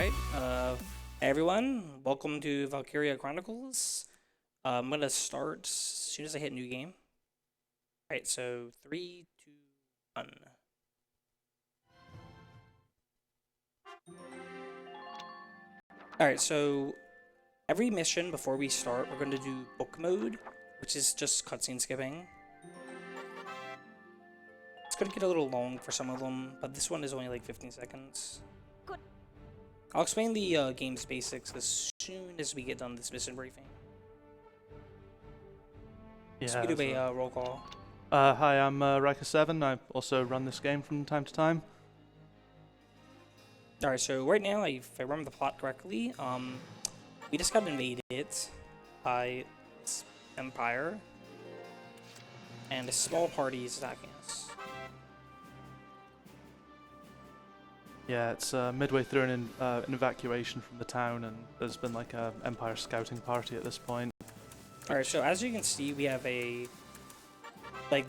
Alright, hey everyone, welcome to Valkyria Chronicles. I'm gonna start as soon as I hit new game. Alright, so 3, 2, 1. Alright, so every mission before we start, we're gonna do book mode, which is just cutscene skipping. It's gonna get a little long for some of them, but this one is only like 15 seconds. I'll explain the game's basics as soon as we get done this mission briefing. Yeah. So we do a roll call. Hi, I'm Riker7. I also run this game from time to time. Alright, so right now, if I remember the plot correctly, we just got invaded by this Empire, and a small party is attacking us. Yeah, it's midway through an evacuation from the town, and there's been like a Empire scouting party at this point. Alright, so as you can see, we have the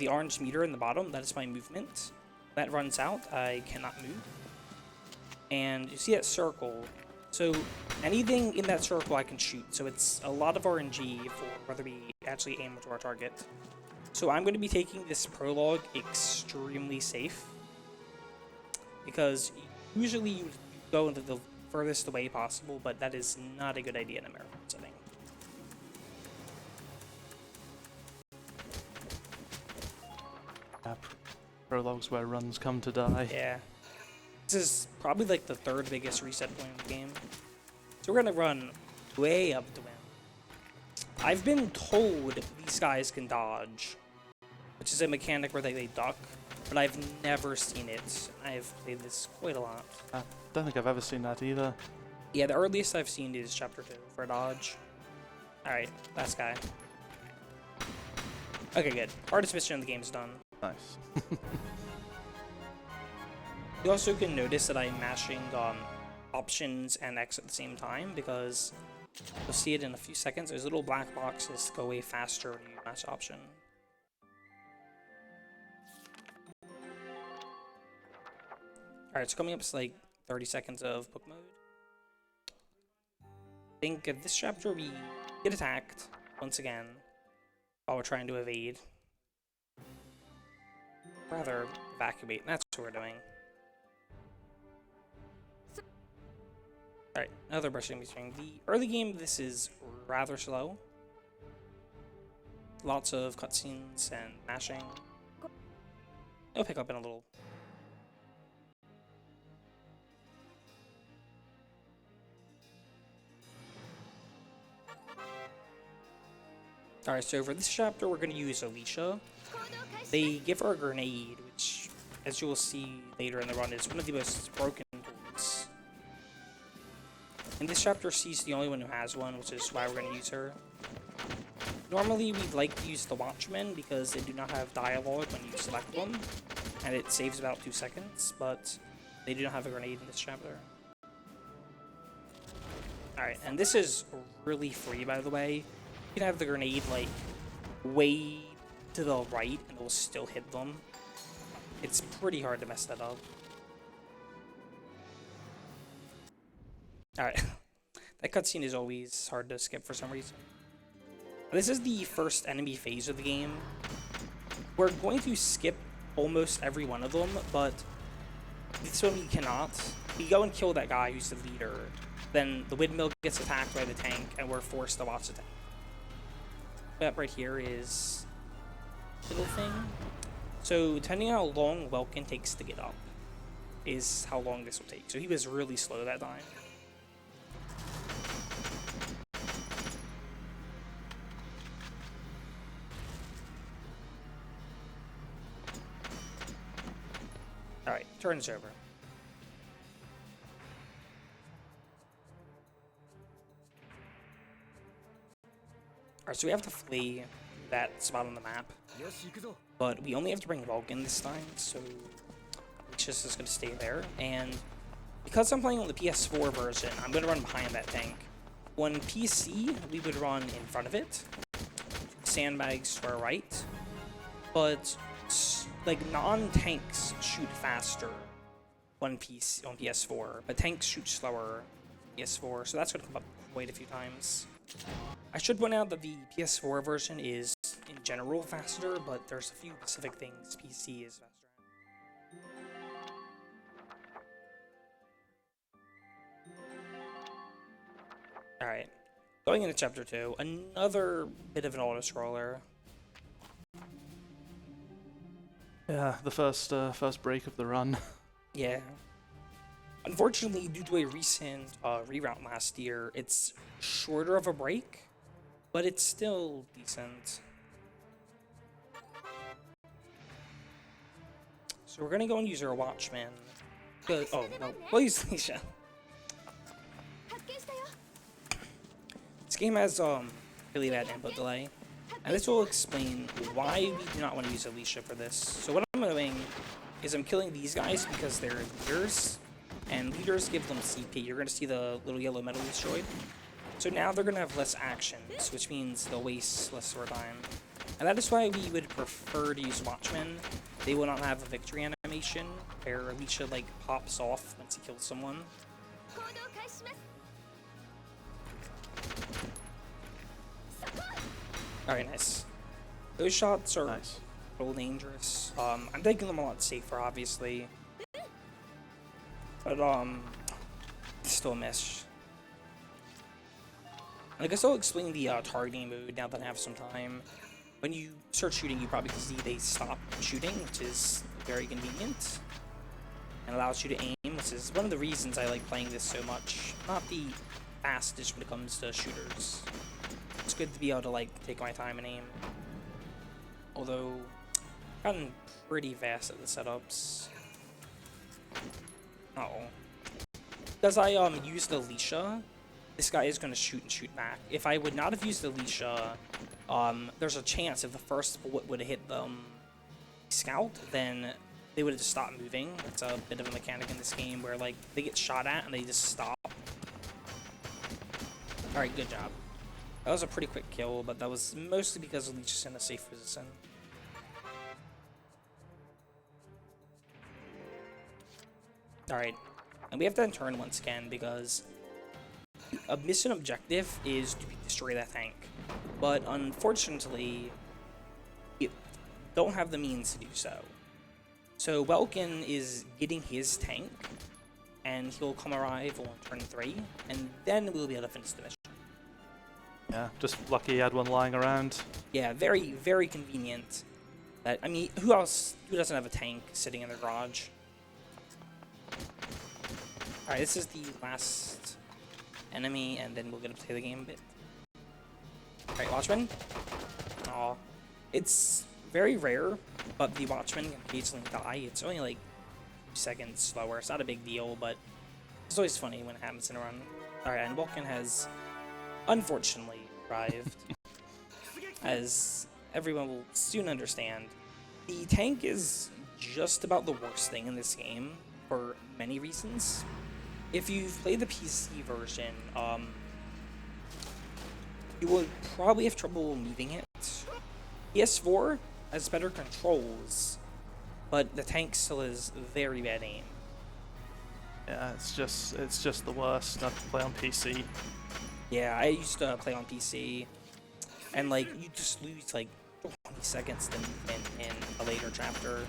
orange meter in the bottom. That is my movement. That runs out. I cannot move. And you see that circle. So anything in that circle I can shoot. So it's a lot of RNG for whether we actually aim to our target. So I'm going to be taking this prologue extremely safe, because usually you go into the furthest away possible, but that is not a good idea in a marathon setting. Prologues where runs come to die. Yeah. This is probably like the third biggest reset point in the game. So we're gonna run way up the wind. I've been told these guys can dodge, which is a mechanic where they duck, but I've never seen it. I've played this quite a lot. I don't think I've ever seen that either. Yeah, the earliest I've seen is Chapter 2 for dodge. Alright, last guy. Okay, good. Hardest mission in the game's done. Nice. You also can notice that I'm mashing options and X at the same time, because you'll see it in a few seconds. There's little black boxes that go away faster when you mash option. Alright, so coming up is like 30 seconds of book mode. I think in this chapter we get attacked once again while we're trying to evade. Rather evacuate, that's what we're doing. Alright, another brushing between. The early game, this is rather slow. Lots of cutscenes and mashing. It'll pick up in a little. Alright, so for this chapter, we're going to use Alicia. They give her a grenade, which, as you will see later in the run, is one of the most broken tools. In this chapter, she's the only one who has one, which is why we're going to use her. Normally, we'd like to use the Watchmen because they do not have dialogue when you select them, and it saves about 2 seconds, but they do not have a grenade in this chapter. Alright, and this is really free, by the way. You can have the grenade, like, way to the right, and it will still hit them. It's pretty hard to mess that up. Alright. That cutscene is always hard to skip for some reason. This is the first enemy phase of the game. We're going to skip almost every one of them, but this one we cannot. We go and kill that guy who's the leader. Then the windmill gets attacked by the tank, and we're forced to watch the tank. That right here is little thing. So depending on how long Welkin takes to get up is how long this will take. So he was really slow that time. Alright, turn is over. Alright, so we have to flee that spot on the map, but we only have to bring Vulcan this time, so it's just going to stay there. And because I'm playing on the PS4 version, I'm going to run behind that tank. On PC, we would run in front of it, sandbags to our right, but like non-tanks shoot faster on PS4, but tanks shoot slower PS4, so that's going to come up quite a few times. I should point out that the PS4 version is, in general, faster, but there's a few specific things PC is faster at. Alright, going into Chapter 2, another bit of an auto-scroller. Yeah, the first break of the run. Yeah. Unfortunately, due to a recent reroute last year, it's shorter of a break, but it's still decent. So we're gonna go and use our Watchman. Oh, no, we'll use Alicia. This game has really bad input delay, and this will explain why we do not want to use Alicia for this. So what I'm doing is I'm killing these guys because they're leaders, and leaders give them CP. You're going to see the little yellow metal destroyed. So now they're going to have less actions, which means they'll waste less of our time. And that is why we would prefer to use Watchmen. They will not have a victory animation where Alicia like pops off once he kills someone. Alright, nice. Those shots are Nice. a little dangerous. I'm taking them a lot safer, obviously. But, still a miss. And I guess I'll explain the targeting mode now that I have some time. When you start shooting, you probably can see they stop shooting, which is very convenient. And allows you to aim, which is one of the reasons I like playing this so much. Not the fastest when it comes to shooters. It's good to be able to, like, take my time and aim. Although, I've gotten pretty fast at the setups. Uh-oh. Because I used Alicia, this guy is going to shoot and shoot back. If I would not have used Alicia, there's a chance if the first bullet would have hit the scout, then they would have just stopped moving. It's a bit of a mechanic in this game where, like, they get shot at and they just stop. Alright, good job. That was a pretty quick kill, but that was mostly because Alicia's in a safe position. Alright, and we have to turn once again because a mission objective is to destroy that tank. But unfortunately, you don't have the means to do so. So Welkin is getting his tank, and he'll come arrive on turn 3, and then we'll be able to finish the mission. Yeah, just lucky he had one lying around. Yeah, very, very convenient. That, I mean, who doesn't have a tank sitting in their garage? Alright, this is the last enemy, and then we'll get to play the game a bit. Alright, Watchman. Aw. It's very rare, but the Watchman can occasionally die. It's only like 2 seconds slower. It's not a big deal, but it's always funny when it happens in a run. Alright, and Vulcan has unfortunately arrived. As everyone will soon understand, the tank is just about the worst thing in this game for many reasons. If you've played the PC version, you will probably have trouble moving it. PS4 has better controls, but the tank still has very bad aim. Yeah, it's just the worst. Not to play on PC. Yeah, I used to play on PC, and like you just lose like 20 seconds in a later chapter.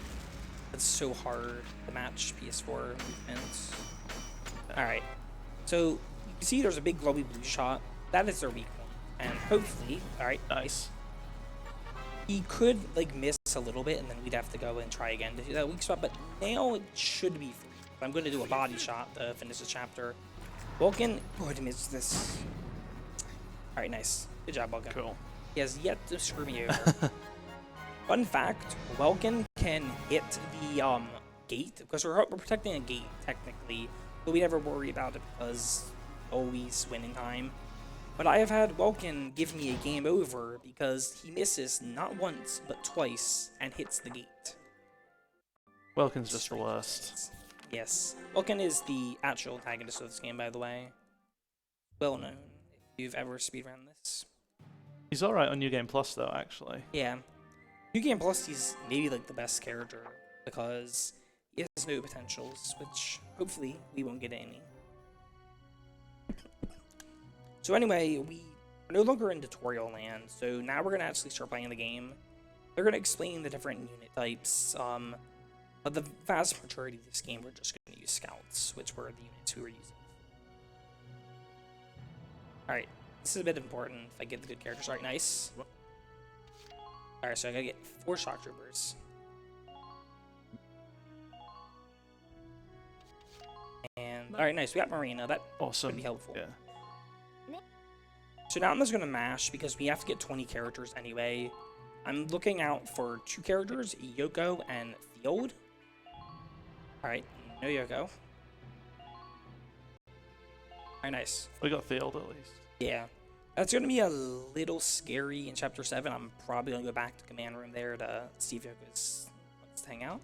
It's so hard to match PS4 movements. Alright, so you can see there's a big glowy blue shot. That is their weak one. And hopefully, alright, Nice. he could like miss a little bit and then we'd have to go and try again to do that weak spot, but now it should be free. I'm going to do a body shot to finish the chapter. Vulcan, oh, I missed this. Alright, nice. Good job, Vulcan. Cool. He has yet to screw me over. Fun fact, Welkin can hit the gate, because we're protecting a gate, technically, but we never worry about it because always win in time. But I have had Welkin give me a game over because he misses not once, but twice, and hits the gate. Welkin's just the worst. Yes. Welkin is the actual antagonist of this game, by the way. Well known, if you've ever speedrun this. He's alright on New Game Plus, though, actually. Yeah. New Game Plus, he's maybe like the best character because he has no potentials, which hopefully we won't get any. So anyway, we are no longer in tutorial land, so now we're going to actually start playing the game. They're going to explain the different unit types, but the vast majority of this game we're just going to use scouts, which were the units we were using. Alright, this is a bit important if I get the good characters. Alright, nice. Alright, so I gotta get 4 shock troopers. And alright, nice. We got Marina. That Awesome. would be helpful. Yeah. So now I'm just gonna mash because we have to get 20 characters anyway. I'm looking out for 2 characters, Yoko and Field. Alright, no Yoko. Alright, nice. We got Field at least. Yeah. That's going to be a little scary in Chapter 7. I'm probably going to go back to Command Room there to see if Yoko's wants to hang out.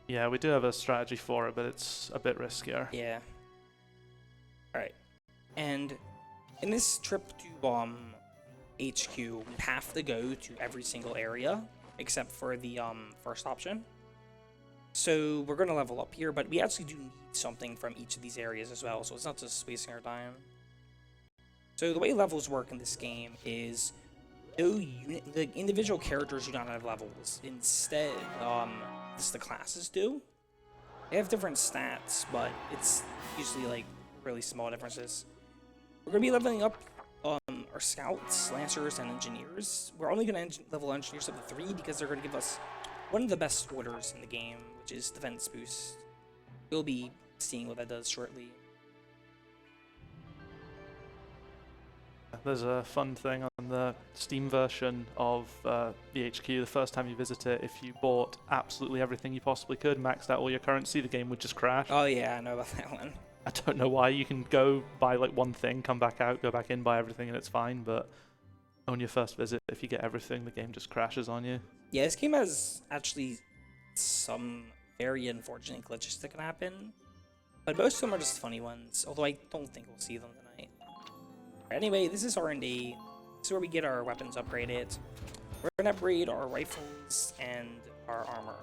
Yeah, we do have a strategy for it, but it's a bit riskier. Yeah. Alright. And in this trip to HQ, we have to go to every single area except for the first option. So we're going to level up here, but we actually do need something from each of these areas as well, so it's not just wasting our time. So the way levels work in this game is the individual characters do not have levels. Instead, this the classes do. They have different stats, but it's usually like really small differences. We're gonna be leveling up our scouts, lancers, and engineers. We're only gonna level engineers up to 3 because they're gonna give us one of the best orders in the game, which is defense boost. We'll be seeing what that does shortly. There's a fun thing on the Steam version of the HQ. The first time you visit it, if you bought absolutely everything you possibly could, maxed out all your currency, the game would just crash. Oh yeah, I know about that one. I don't know why. You can go buy like one thing, come back out, go back in, buy everything, and it's fine. But on your first visit, if you get everything, the game just crashes on you. Yeah, this game has actually some very unfortunate glitches that can happen. But most of them are just funny ones, although I don't think we'll see them tonight. Anyway, this is R&D. This is where we get our weapons upgraded. We're going to upgrade our rifles and our armor.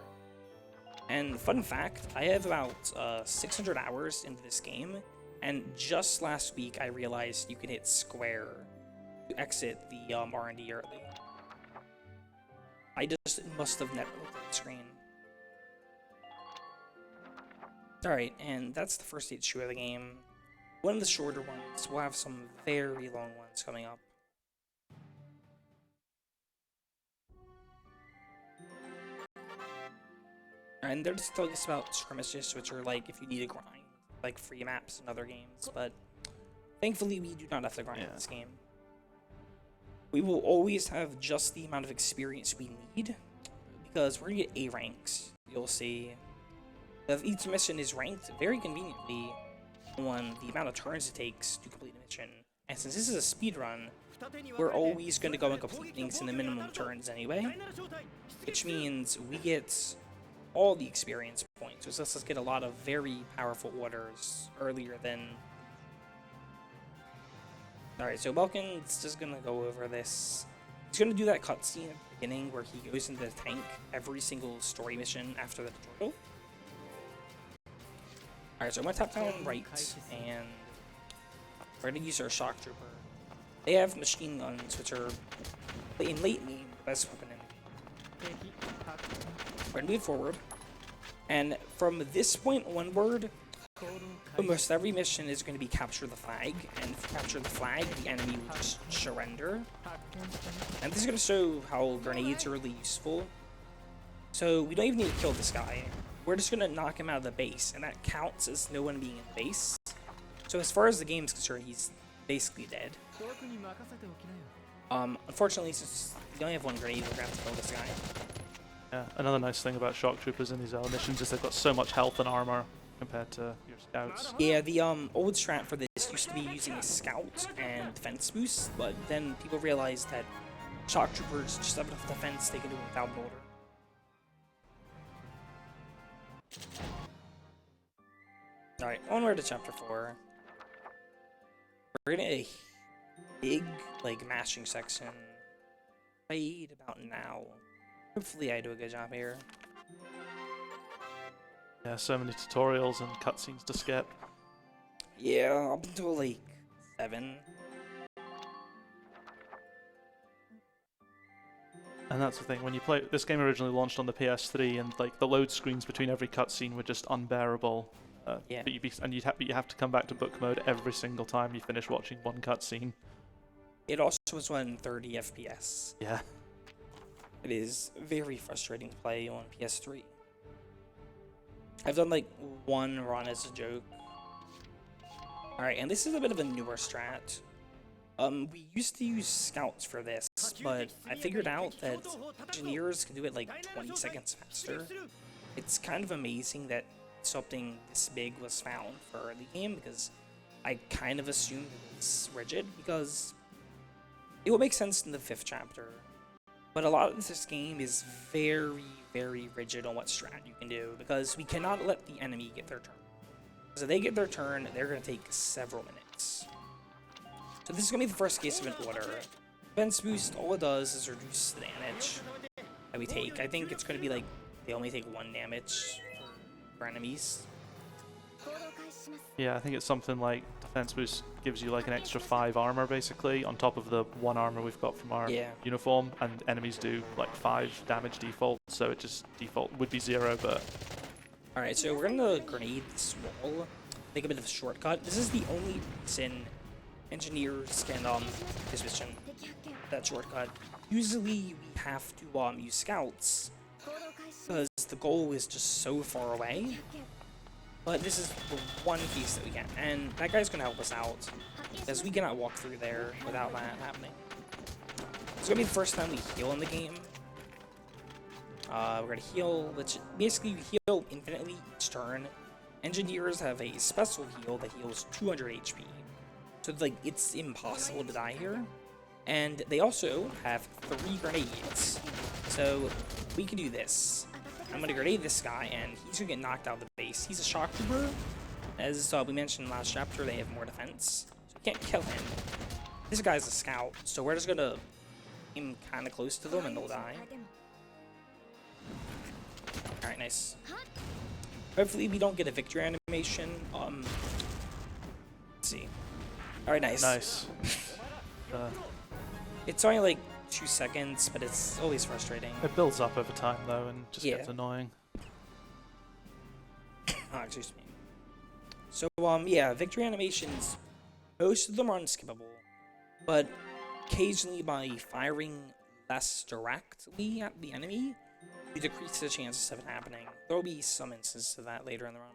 And fun fact, I have about 600 hours into this game, and just last week I realized you can hit square to exit the R&D early. I just must have never looked at the screen. Alright, and that's the first HQ of the game. One of the shorter ones. We'll have some very long ones coming up. And they're just telling us about skirmishes, which are like if you need to grind, like free maps in other games. But thankfully, we do not have to grind in this game. We will always have just the amount of experience we need, because we're gonna get A ranks. You'll see. Each mission is ranked very conveniently on the amount of turns it takes to complete a mission. And since this is a speed run, we're always going to go and complete things in the minimum turns anyway, which means we get all the experience points, which lets us get a lot of very powerful orders earlier than... Alright, so Balkan's just going to go over this. He's going to do that cutscene at the beginning where he goes into the tank every single story mission after the tutorial. Alright, so I'm going to tap down right, and we're going to use our shock trooper. They have machine guns, which are, in late game, the best weapon in the game. We're going to move forward, and from this point onward, almost every mission is going to be capture the flag, and if you capture the flag, the enemy will just surrender. And this is going to show how grenades are really useful. So we don't even need to kill this guy. We're just going to knock him out of the base, and that counts as no one being in the base. So as far as the game's concerned, he's basically dead. Unfortunately, since we only have one grenade, we're going to have to kill this guy. Yeah, another nice thing about shock troopers in these missions is they've got so much health and armor compared to your scouts. Yeah, the old strat for this used to be using a scout and defense boost, but then people realized that shock troopers just have enough defense they can do it without an order. Alright, onward to chapter 4. We're gonna a big, like, mashing section right about now. Hopefully I do a good job here. Yeah, so many tutorials and cutscenes to skip. Yeah, up until like 7. And that's the thing, when you play this game originally launched on the PS3, and like the load screens between every cutscene were just unbearable. Yeah. But you have to come back to book mode every single time you finish watching one cutscene. It also was on 30 FPS. Yeah. It is very frustrating to play on PS3. I've done like one run as a joke. Alright, and this is a bit of a newer strat. We used to use scouts for this, but I figured out that engineers can do it like 20 seconds faster. It's kind of amazing that something this big was found for the game, because I kind of assumed it's rigid, because it will make sense in the 5th chapter. But a lot of this game is very, very rigid on what strat you can do, because we cannot let the enemy get their turn. So if they get their turn, they're going to take several minutes. So this is going to be the first case of an order. Defense boost, all it does is reduce the damage that we take. I think it's going to be like, they only take 1 damage for enemies. Yeah, I think it's something like defense boost gives you like an extra 5 armor basically, on top of the 1 armor we've got from our uniform, and enemies do like 5 damage default, so it just default would be 0, but... Alright, so we're gonna grenade this wall, take a bit of a shortcut. This is the only reason engineers can this mission, that shortcut. Usually we have to use scouts, because the goal is just so far away. But this is the one piece that we can, and that guy's gonna help us out, because we cannot walk through there without that happening. It's gonna be the first time we heal in the game. We're gonna heal, which basically we heal infinitely each turn. Engineers have a special heal that heals 200 HP. So like, it's impossible to die here. And they also have 3 grenades. So we can do this. I'm gonna grenade this guy, and he's gonna get knocked out of the base. He's a shock trooper. As we mentioned last chapter, they have more defense, so we can't kill him. This guy's a scout, so we're just gonna aim kind of close to them, and they'll die. All right, nice. Hopefully, we don't get a victory animation. Let's see. All right, nice. Nice. It's only like 2 seconds, but it's always frustrating. It builds up over time though, and just gets annoying. Oh, excuse me. So yeah, victory animations, most of them are unskippable, but occasionally by firing less directly at the enemy, you decrease the chances of it happening. There will be some instances of that later in the run.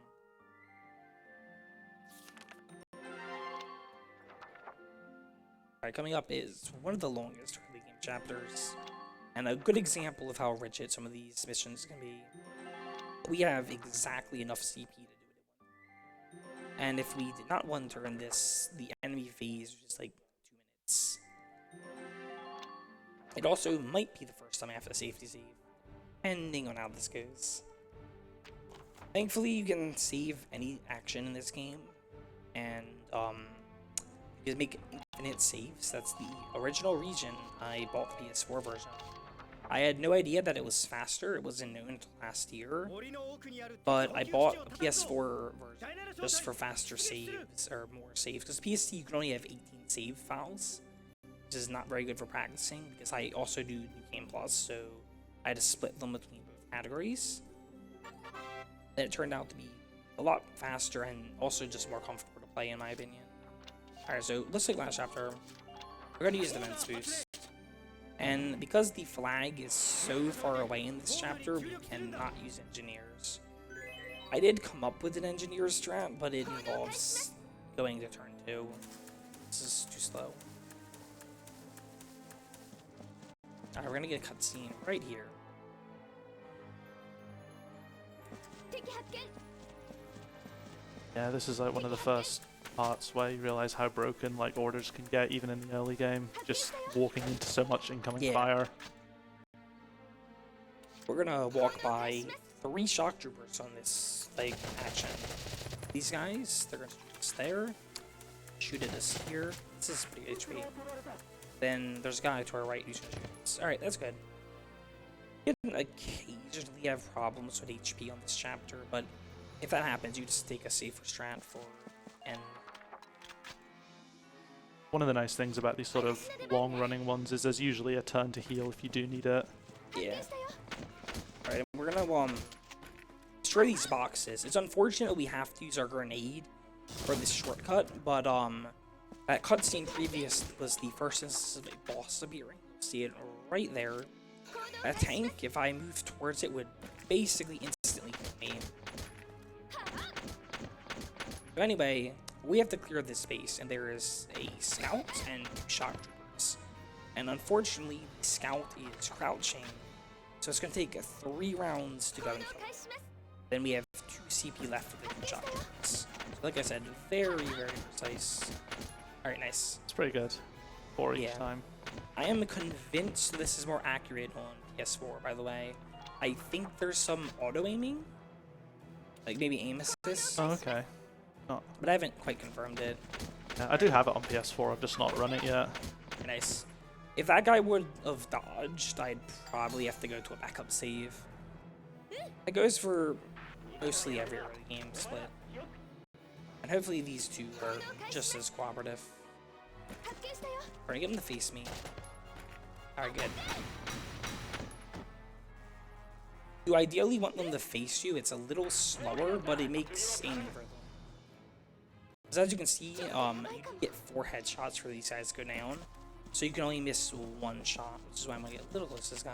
Alright, coming up is one of the longest early game chapters, and a good example of how rigid some of these missions can be. We have exactly enough CP to do it in 1 turn. And if we did not 1 turn this, the enemy phase was just like 2 minutes. It also might be the first time I have to safety save, depending on how this goes. Thankfully, you can save any action in this game, and you can make infinite saves. That's the original reason I bought the PS4 version. I had no idea that it was faster. It wasn't known until last year, but I bought a PS4 version just for faster saves, or more saves, because PS2 you can only have 18 save files, which is not very good for practicing, because I also do New Game Plus, so I had to split them between both categories. And it turned out to be a lot faster and also just more comfortable to play, in my opinion. Alright, so let's take last chapter. We're gonna use the defense boost. And because the flag is so far away in this chapter, we cannot use engineers. I did come up with an engineer strat, but it involves going to turn 2. This is too slow. Alright, we're gonna get a cutscene right here. Yeah, this is like one of the first parts where you realize how broken like orders can get even in the early game, just walking into so much incoming fire. We're gonna walk by 3 shock troopers on this like action. These guys, they're gonna shoot us there, shoot at us here. This is pretty HP. Then there's a guy to our right who's gonna shoot us. Alright, that's good. You can occasionally have problems with HP on this chapter, but if that happens, you just take a safer strat for N. One of the nice things about these sort of long-running ones is there's usually a turn to heal if you do need it. Yeah. Alright, we're gonna destroy these boxes. It's unfortunate we have to use our grenade for this shortcut, but that cutscene previous was the first instance of a boss appearing. See it right there. That tank, if I move towards it, would basically instantly kill me. So anyway, we have to clear this space, and there is a scout and 2 shock troopers. And unfortunately, the scout is crouching, so it's going to take 3 rounds to go and kill him. Then we have 2 CP left for the shock troopers. So like I said, very, very precise. Alright, nice. It's pretty good. 4 each time. I am convinced this is more accurate on PS4, by the way. I think there's some auto-aiming. Like maybe aim assist. Oh, okay. But I haven't quite confirmed it. Yeah, I do have it on PS4, I've just not run it yet. Nice. If that guy would have dodged, I'd probably have to go to a backup save. It goes for mostly every early game split. And hopefully these 2 are just as cooperative. Alright, get him to face me. Alright, good. You ideally want them to face you. It's a little slower, but it makes aiming for them. Because as you can see, you can get 4 headshots for these guys to go down. So you can only miss 1 shot, which is why I'm going to get a little close to this guy.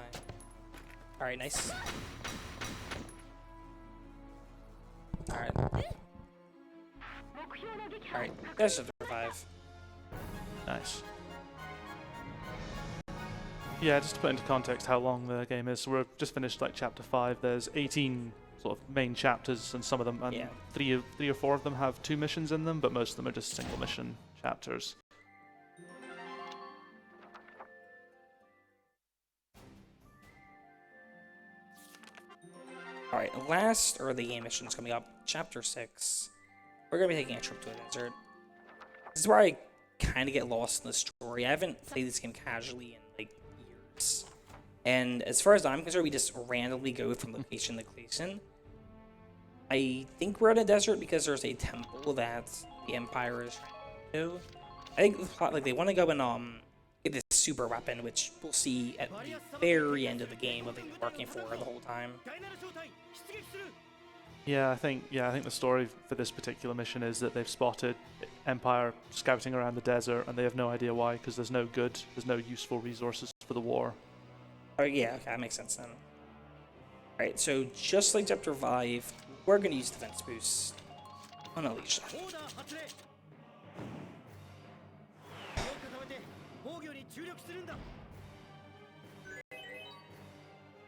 Alright, nice. Alright. Alright, that's just a 5. Nice. Yeah, just to put into context how long the game is, so we're just finished like chapter 5. There's 18 sort of main chapters, and some of them, and three or four of them have 2 missions in them, but most of them are just single mission chapters. Alright, last early game missions coming up, chapter 6. We're gonna be taking a trip to a desert. This is where I kind of get lost in the story. I haven't played this game casually in like years. And as far as I'm concerned, we just randomly go from location to location. I think we're in a desert because there's a temple that the Empire is trying to do. I think like they want to go and get this super weapon, which we'll see at the very end of the game what they've been working for the whole time. Yeah, I think the story for this particular mission is that they've spotted Empire scouting around the desert, and they have no idea why, because there's no useful resources for the war. Oh yeah, okay, that makes sense then. Alright, so just like chapter 5, we're gonna use defense boost on Alicia.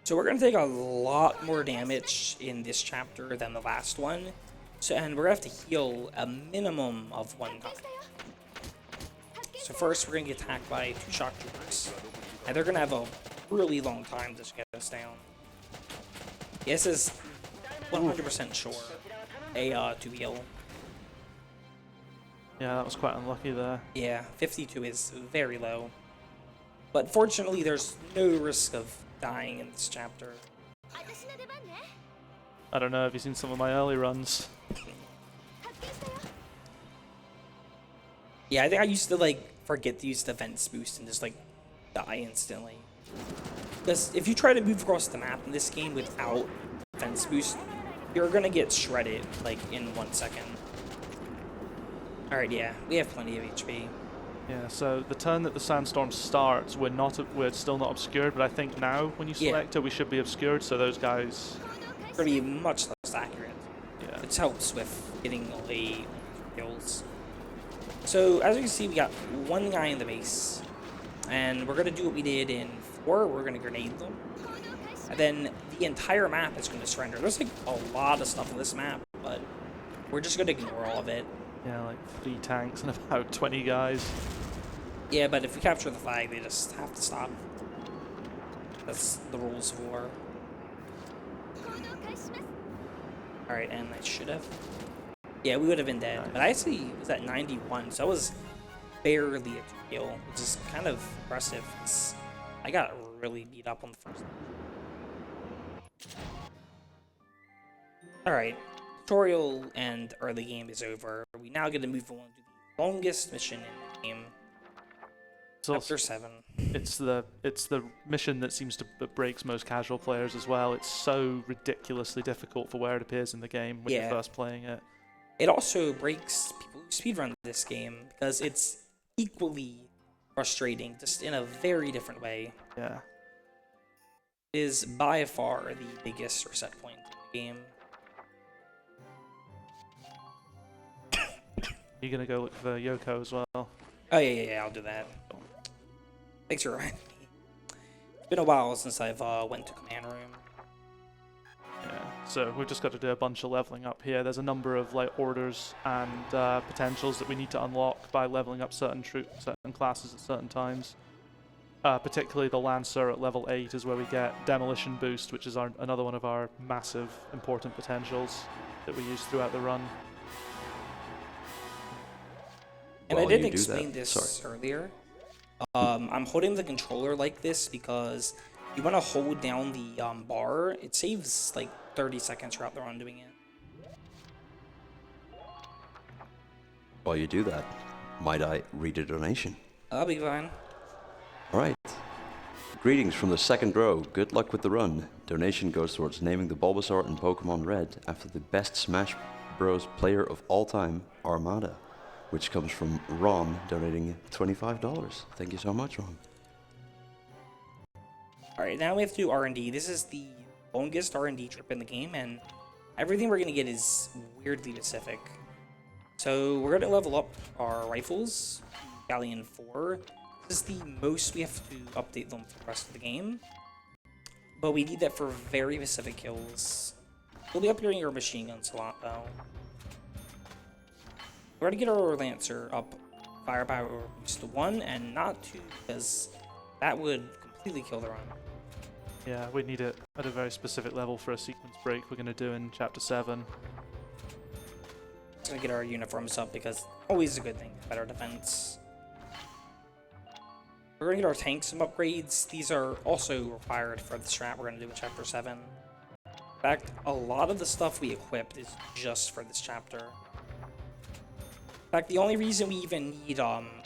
So we're gonna take a lot more damage in this chapter than the last one. So, and we're gonna have to heal a minimum of 1 time. So first, we're gonna get attacked by 2 shock troopers, and they're gonna have a really long time to get us down. This is 100% sure to heal. Yeah, that was quite unlucky there. Yeah, 52 is very low. But fortunately, there's no risk of dying in this chapter. I don't know, have you seen some of my early runs? Yeah, I think I used to like forget to use defense boost and just like die instantly. Because if you try to move across the map in this game without defense boost, you're gonna get shredded like in 1 second. Alright, yeah, we have plenty of HP. Yeah, so the turn that the sandstorm starts, we're still not obscured, but I think now when you select it, we should be obscured, so those guys are gonna be much less accurate. Yeah. It helps with getting away kills. So as you can see, we got 1 guy in the base, and we're gonna do what we did in 4. We're gonna grenade them, and then the entire map is gonna surrender. There's like a lot of stuff on this map, but we're just gonna ignore all of it. Yeah, like 3 tanks and about 20 guys. Yeah, but if we capture the flag, they just have to stop. That's the rules of war. Alright, and I should have. Yeah, we would have been dead. Nice. But I actually was at 91, so I was barely a 2 kill, which is kind of impressive. I got really beat up on the first one. Alright. Tutorial and early game is over. We now get to move on to the longest mission in the game. Chapter 7. It's the mission that seems to that breaks most casual players as well. It's so ridiculously difficult for where it appears in the game when you're first playing it. It also breaks people who speedrun this game because it's equally frustrating, just in a very different way. Yeah. It is by far the biggest reset point in the game. You gonna go look for Yoko as well? Oh yeah, I'll do that. Thanks for reminding me. It's been a while since I've went to command room. Yeah, so we've just got to do a bunch of leveling up here. There's a number of like orders and potentials that we need to unlock by leveling up certain classes at certain times. Particularly the Lancer at level 8 is where we get Demolition Boost, which is another one of our massive important potentials that we use throughout the run. And I didn't explain this earlier. I'm holding the controller like this because you want to hold down the bar. It saves like 30 seconds throughout the run doing it. While you do that, might I read a donation? That'll be fine. Alright. Greetings from the second row. Good luck with the run. Donation goes towards naming the Bulbasaur in Pokemon Red after the best Smash Bros. Player of all time, Armada, which comes from Ron donating $25. Thank you so much, Ron. Alright, now we have to do R&D. This is the longest R&D trip in the game, and everything we're going to get is weirdly specific. So we're going to level up our rifles, Galleon 4. This is the most we have to update them for the rest of the game. But we need that for very specific kills. We'll be upgrading our machine guns a lot, though. We're going to get our Lancer up firepower boost to 1 and not 2, because that would completely kill the run. Yeah, we need it at a very specific level for a sequence break we're going to do in Chapter 7. Just going to get our uniforms up because always a good thing, better defense. We're going to get our tanks some upgrades. These are also required for the strat we're going to do in Chapter 7. In fact, a lot of the stuff we equipped is just for this chapter. In fact, the only reason we even need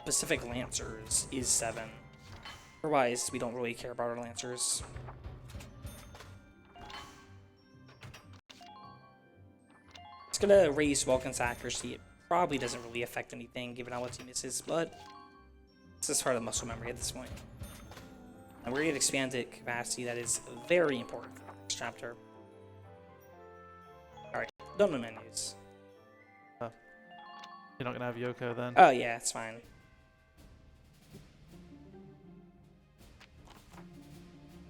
Pacific Lancers is 7. Otherwise, we don't really care about our Lancers. It's going to raise Vulcan's accuracy. It probably doesn't really affect anything given how much he misses, but it's just part of the muscle memory at this point. And we're going to get expanded capacity. That is very important for the next chapter. Alright, done with menus. You're not going to have Yoko then? Oh yeah, it's fine.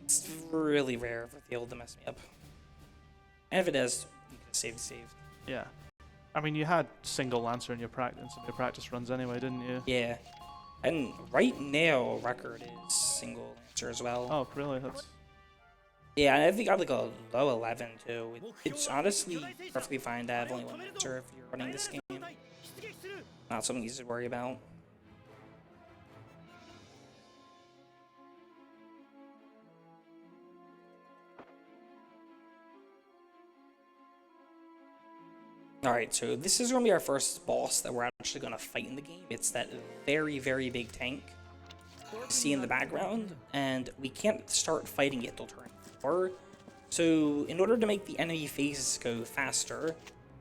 It's really rare for the old to mess me up. And if it does, you can save the save. Yeah. I mean, you had single Lancer in your practice runs anyway, didn't you? Yeah. And right now, record is single Lancer as well. Oh, really? That's... Yeah, and I think I have like a low 11 too. It's honestly perfectly fine to have only one Lancer if you're running this game. Not something you should worry about. Alright, so this is going to be our first boss that we're actually going to fight in the game. It's that very, very big tank you see in the background, and we can't start fighting it till turn 4. So in order to make the enemy phases go faster,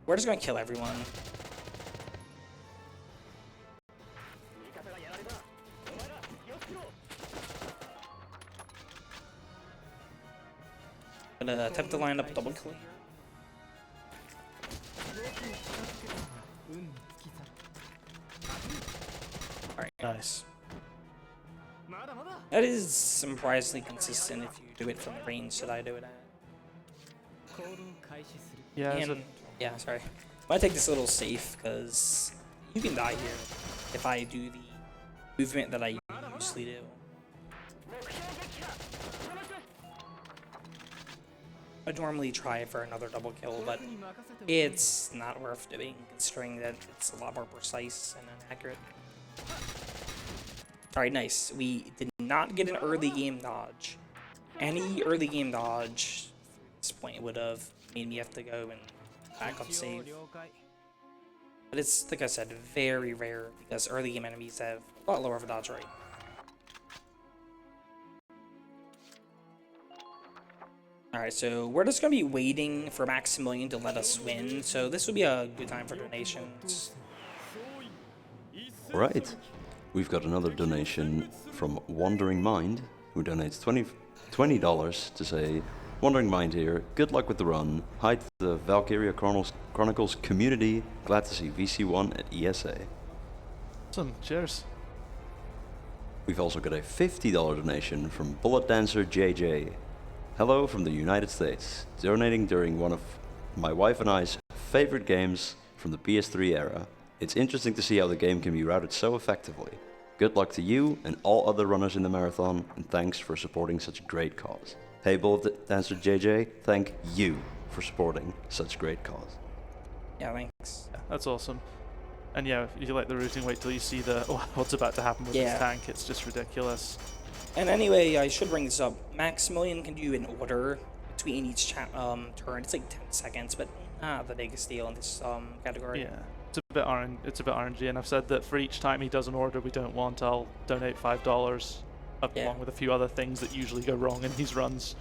we're just going to kill everyone. I'm going to attempt to line up double kill here. Alright, nice. That is surprisingly consistent if you do it from the range that I do it at. Yeah, and, yeah, sorry. I'm gonna take this a little safe because you can die here if I do the movement that I usually do. I'd normally try for another double kill, but it's not worth doing considering that it's a lot more precise and inaccurate. Alright, nice. We did not get an early game dodge. Any early game dodge at this point would have made me have to go and back up save. But it's, like I said, very rare because early game enemies have a lot lower of a dodge rate. Alright, so we're just going to be waiting for Maximilian to let us win, so this would be a good time for donations. Alright, we've got another donation from Wandering Mind, who donates $20 to say, Wandering Mind here, good luck with the run, hi to the Valkyria Chronicles community, glad to see VC1 at ESA. Awesome, cheers. We've also got a $50 donation from Bullet Dancer JJ. Hello from the United States, donating during one of my wife and I's favorite games from the PS3 era. It's interesting to see how the game can be routed so effectively. Good luck to you and all other runners in the marathon, and thanks for supporting such a great cause. Hey Bullet Dancer JJ, thank you for supporting such a great cause. Yeah, thanks. Yeah, that's awesome. And yeah, if you like the routing, wait till you see what's about to happen with this tank. It's just ridiculous. And anyway, I should bring this up. Maximilian can do an order between each turn. It's like 10 seconds, but not the biggest deal in this category. Yeah, it's a bit RNG, and I've said that for each time he does an order we don't want, I'll donate $5 along with a few other things that usually go wrong in these runs.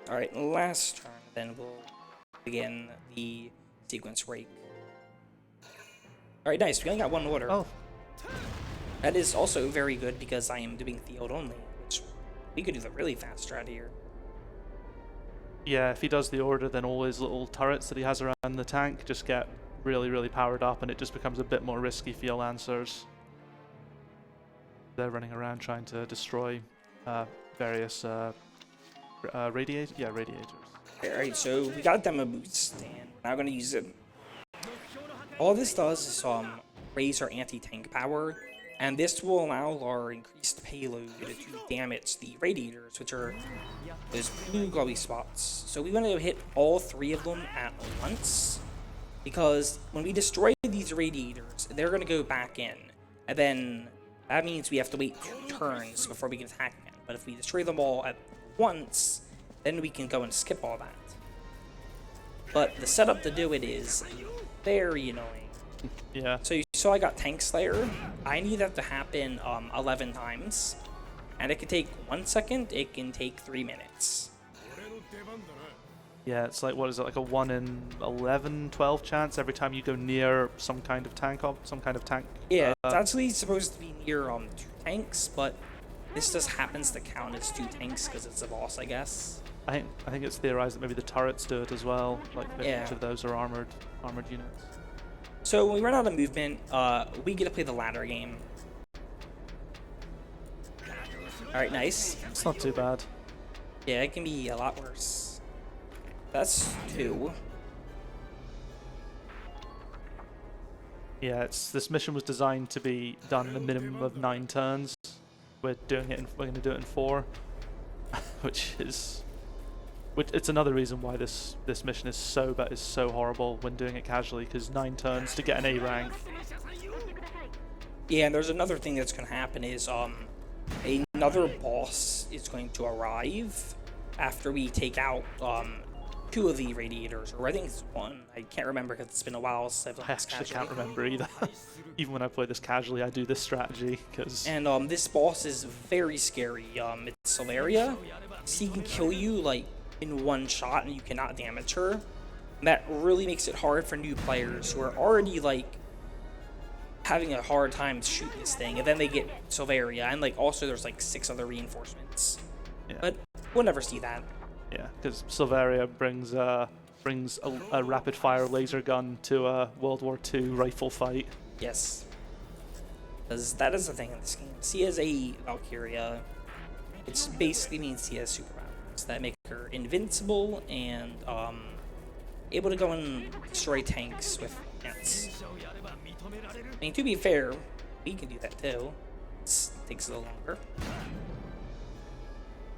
Alright, last turn, then we'll begin the sequence break. Alright, nice. We only got one order. Oh. That is also very good because I am doing field only, which we could do the really fast strat here. Yeah, if he does the order, then all his little turrets that he has around the tank just get really, really powered up, and it just becomes a bit more risky for your lancers. They're running around trying to destroy various radiators. Yeah, radiators. Alright, so we got a demo boost, and we're now going to use it. All this does is raise our anti-tank power, and this will allow our increased payload to damage the radiators, which are those blue glowy spots. So we want to hit all 3 of them at once, because when we destroy these radiators, they're going to go back in, and then that means we have to wait 2 turns before we can attack again. But if we destroy them all at once, then we can go and skip all that. But the setup to do it is very annoying. Yeah. So you saw I got Tank Slayer. I need that to happen 11 times. And it can take 1 second, it can take 3 minutes. Yeah, it's like, what is it, like a 1 in 11, 12 chance every time you go near some kind of tank, Yeah, it's actually supposed to be near 2 tanks, but this just happens to count as 2 tanks because it's a boss, I guess. I think it's theorized that maybe the turrets do it as well. Like each of those are armored units. So when we run out of movement, we get to play the ladder game. Alright, nice. It's not too bad. Yeah, it can be a lot worse. That's 2. Yeah, this mission was designed to be done in a minimum of 9 turns. We're going to do it in 4, it's another reason why this mission is so horrible when doing it casually, because 9 turns to get an A rank. Yeah, and there's another thing that's going to happen is another boss is going to arrive after we take out 2 of the radiators, or I think it's 1. I can't remember because it's been a while since I've done this casually. I actually can't remember either. Even when I play this casually, I do this strategy because. And this boss is very scary. It's Solaria. She can kill you like in 1 shot, and you cannot damage her. And that really makes it hard for new players who are already like having a hard time shooting this thing, and then they get Solaria, and like also there's like 6 other reinforcements. Yeah. But we'll never see that. Yeah, because Silveria brings a rapid-fire laser gun to a World War II rifle fight. Yes. Because that is the thing in this game. She is a Valkyria. It basically means she has superpowers that make her invincible and able to go and destroy tanks with ants. I mean, to be fair, we can do that too. It takes a little longer.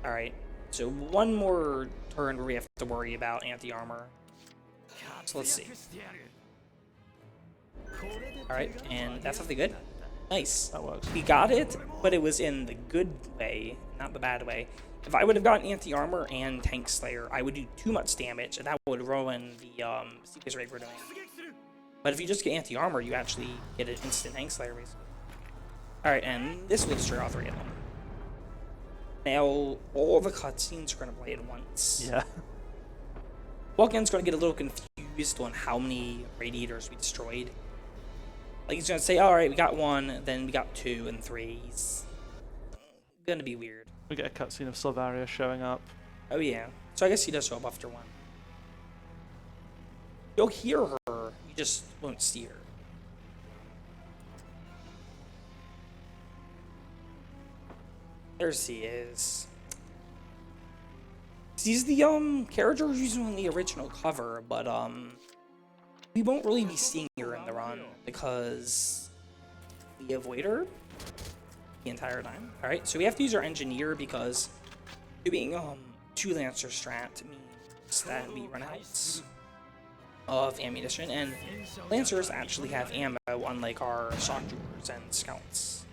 Alright. So 1 more turn where we have to worry about anti-armor. So let's see. Alright, and that's something good. Nice. That works. We got it, but it was in the good way, not the bad way. If I would have gotten anti-armor and Tank Slayer, I would do too much damage, and that would ruin the sequence rate we're doing. But if you just get anti-armor, you actually get an instant Tank Slayer, basically. Alright, and this will destroy all 3 of them. Now, all the cutscenes are going to play at once. Yeah. Vulcan's going to get a little confused on how many radiators we destroyed. Like, he's going to say, alright, we got 1, then we got 2 and 3. He's going to be weird. We get a cutscene of Silvaria showing up. Oh, yeah. So I guess he does show up after 1. You'll hear her, you just won't see her. There she is. She's the character who's using on the original cover, but we won't really be seeing her in the run because we avoid her the entire time. Alright, so we have to use our engineer because doing 2 Lancer strat means that we run out of ammunition, and Lancers actually have ammo unlike our shock troopers and scouts.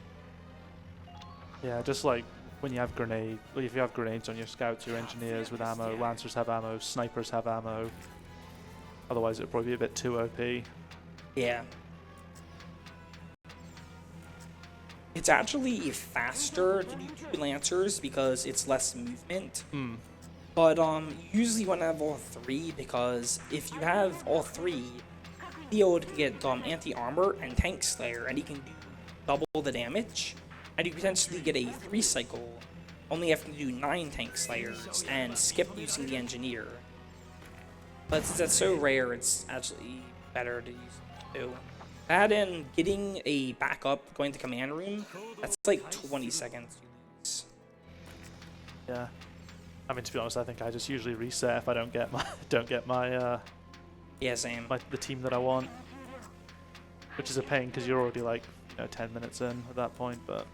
Yeah, just like when you have if you have grenades on your scouts, your engineers with ammo, Lancers have ammo, snipers have ammo. Otherwise, it would probably be a bit too OP. Yeah. It's actually faster to do 2 Lancers because it's less movement. But you usually want to have all 3 because if you have all 3, Field can get anti-armor and tank slayer, and he can do double the damage. And you potentially get a 3 cycle, only having to do 9 tank slayers and skip using the engineer. But since that's so rare, it's actually better to use 2. Add in getting a backup going to command room, that's like 20 seconds you lose. Yeah. I mean, to be honest, I think I just usually reset if I don't get my yeah, same. the team that I want, which is a pain because you're already like 10 minutes in at that point. But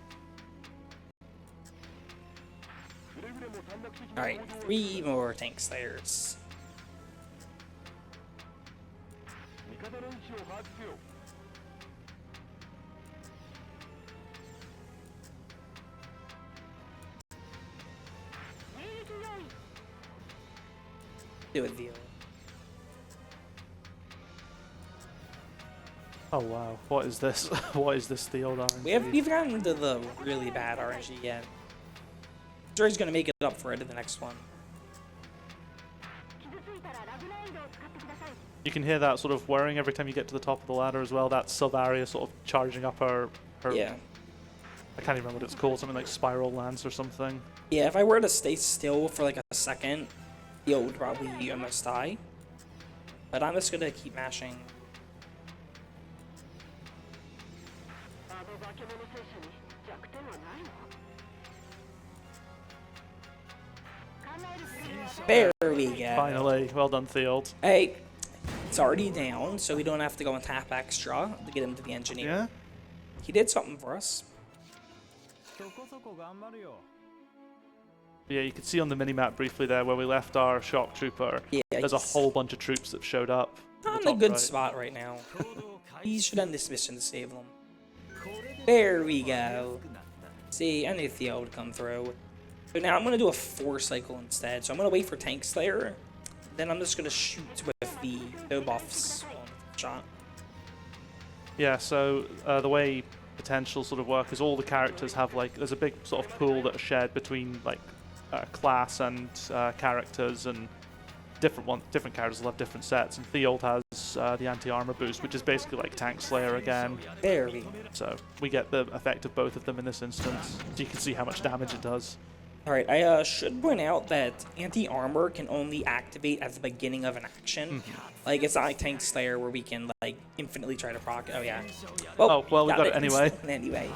all right, 3 more tank slayers. Do it, Theo. oh wow, what is this? What is this? The old RNG? We've gotten into the really bad RNG yet. Sure, he's gonna make it up for it in the next one. You can hear that sort of whirring every time you get to the top of the ladder as well. That's Silvaria sort of charging up her Yeah. I can't even remember what it's called, something like Spiral Lance or something. Yeah, if I were to stay still for like a second, Theo would probably almost die. But I'm just gonna keep mashing. There we go. Finally, well done, Theold. Hey, it's already down, so we don't have to go and tap extra to get him to the engineer. Yeah? He did something for us. Yeah, you can see on the minimap briefly there where we left our shock trooper. Yeah, there's a whole bunch of troops that showed up. Not in a good spot right now. He should end this mission to save them. There we go. See, I knew Theo would come through. So now I'm going to do a 4 cycle instead. So I'm going to wait for Tank Slayer. Then I'm just going to shoot with the no buffs shot. Yeah, so the way potential sort of work is all the characters have like, there's a big sort of pool that are shared between like class and characters, and different characters will have different sets, and Theold has the anti-armor boost, which is basically like Tank Slayer again. There we go. So we get the effect of both of them in this instance, so you can see how much damage it does. Alright, I should point out that anti-armor can only activate at the beginning of an action. Like, it's not like Tank Slayer where we can, like, infinitely try to proc. Oh, yeah. Well, we got it anyway. Anyway.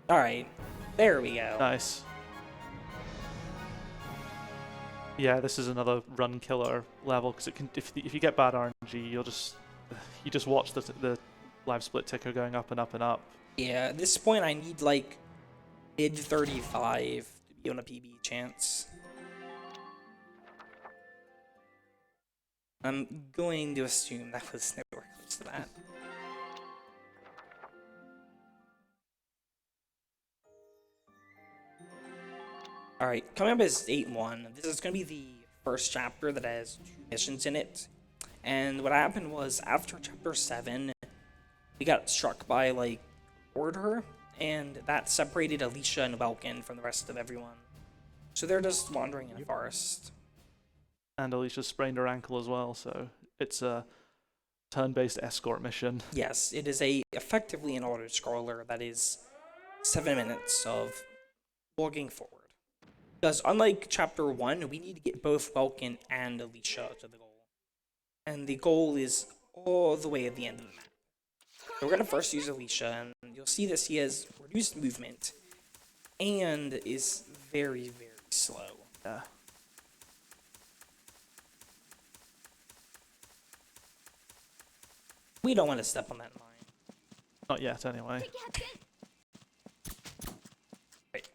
Alright, there we go. Nice. Yeah, this is another run killer level, because it can, if you get bad RNG, you just watch the live split ticker going up and up and up. Yeah, at this point I need like mid 35 to be on a PB chance. I'm going to assume that was nowhere close to that. Alright, coming up is 8-1. This is going to be the first chapter that has 2 missions in it. And what happened was, after chapter 7, we got struck by, like, order, and that separated Alicia and Welkin from the rest of everyone. So they're just wandering in a forest. And Alicia sprained her ankle as well, so it's a turn-based escort mission. Yes, it is effectively an auto-scroller that is 7 minutes of walking forward. Because unlike Chapter 1, we need to get both Welkin and Alicia to the goal. And the goal is all the way at the end of the map. So we're going to first use Alicia, and you'll see that she has reduced movement and is very, very slow. Yeah. We don't want to step on that line. Not yet, anyway. Right.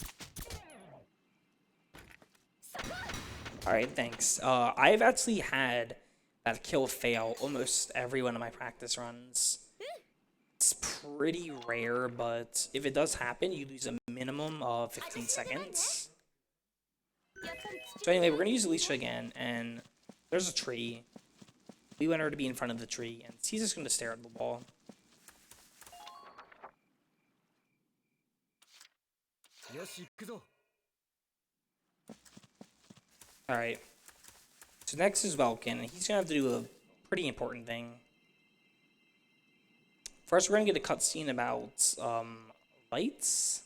Alright, thanks. I've actually had that kill fail almost every one of my practice runs. It's pretty rare, but if it does happen, you lose a minimum of 15 seconds. So anyway, we're going to use Alicia again, and there's a tree. We want her to be in front of the tree, and she's just going to stare at the wall. Alright. So next is Welkin, and he's going to have to do a pretty important thing. First, we're going to get a cutscene about lights.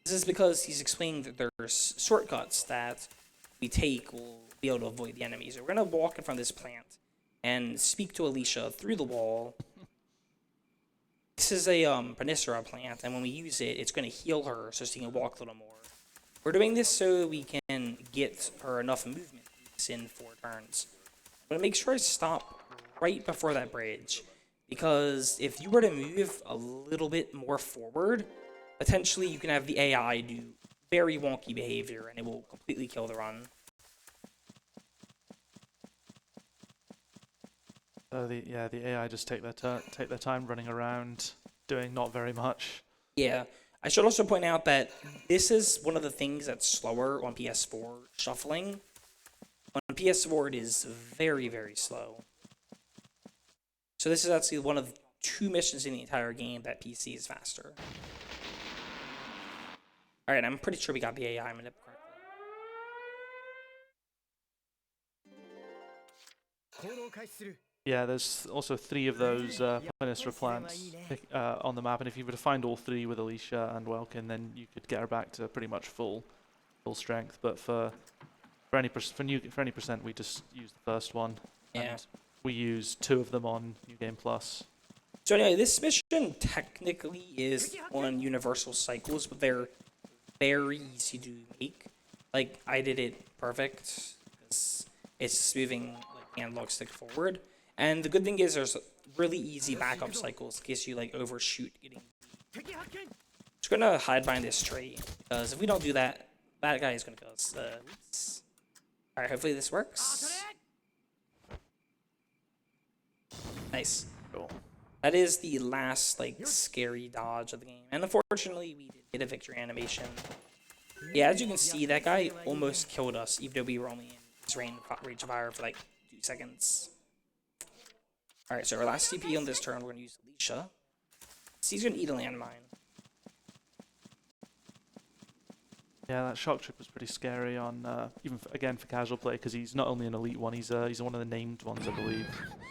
This is because he's explaining that there's shortcuts that we take will be able to avoid the enemies. So we're going to walk in front of this plant and speak to Alicia through the wall. This is a Panisera plant, and when we use it, it's going to heal her so she can walk a little more. We're doing this so we can get her enough movement in 4 turns. I'm going to make sure I stop right before that bridge, because if you were to move a little bit more forward, potentially you can have the AI do very wonky behavior, and it will completely kill the run. The AI just take their time running around, doing not very much. Yeah, I should also point out that this is one of the things that's slower on PS4 shuffling. On PS4, it is very, very slow. So this is actually one of 2 missions in the entire game that PC is faster. Alright, I'm pretty sure we got the AI manip correctly. Yeah, there's also 3 of those Panisera plants on the map, and if you were to find all 3 with Alicia and Welkin, then you could get her back to pretty much full strength. But for any percent, we just use the first one. Yeah. And we use 2 of them on New Game Plus. So anyway, this mission technically is on universal cycles, but they're very easy to make. Like, I did it perfect. It's just moving like analog stick forward. And the good thing is there's really easy backup cycles in case you like overshoot getting. Just gonna hide behind this tree, because if we don't do that, that guy is gonna kill us. Alright, hopefully this works. Nice. Cool. That is the last like scary dodge of the game, and unfortunately we did get a victory animation. Yeah, as you can see, that guy almost killed us, even though we were only in his range of fire for like 2 seconds. Alright, so our last CP on this turn, we're going to use Alicia. She's going to eat a landmine. Yeah, that shock trip was pretty scary on even again for casual play, because he's not only an elite one, he's one of the named ones, I believe.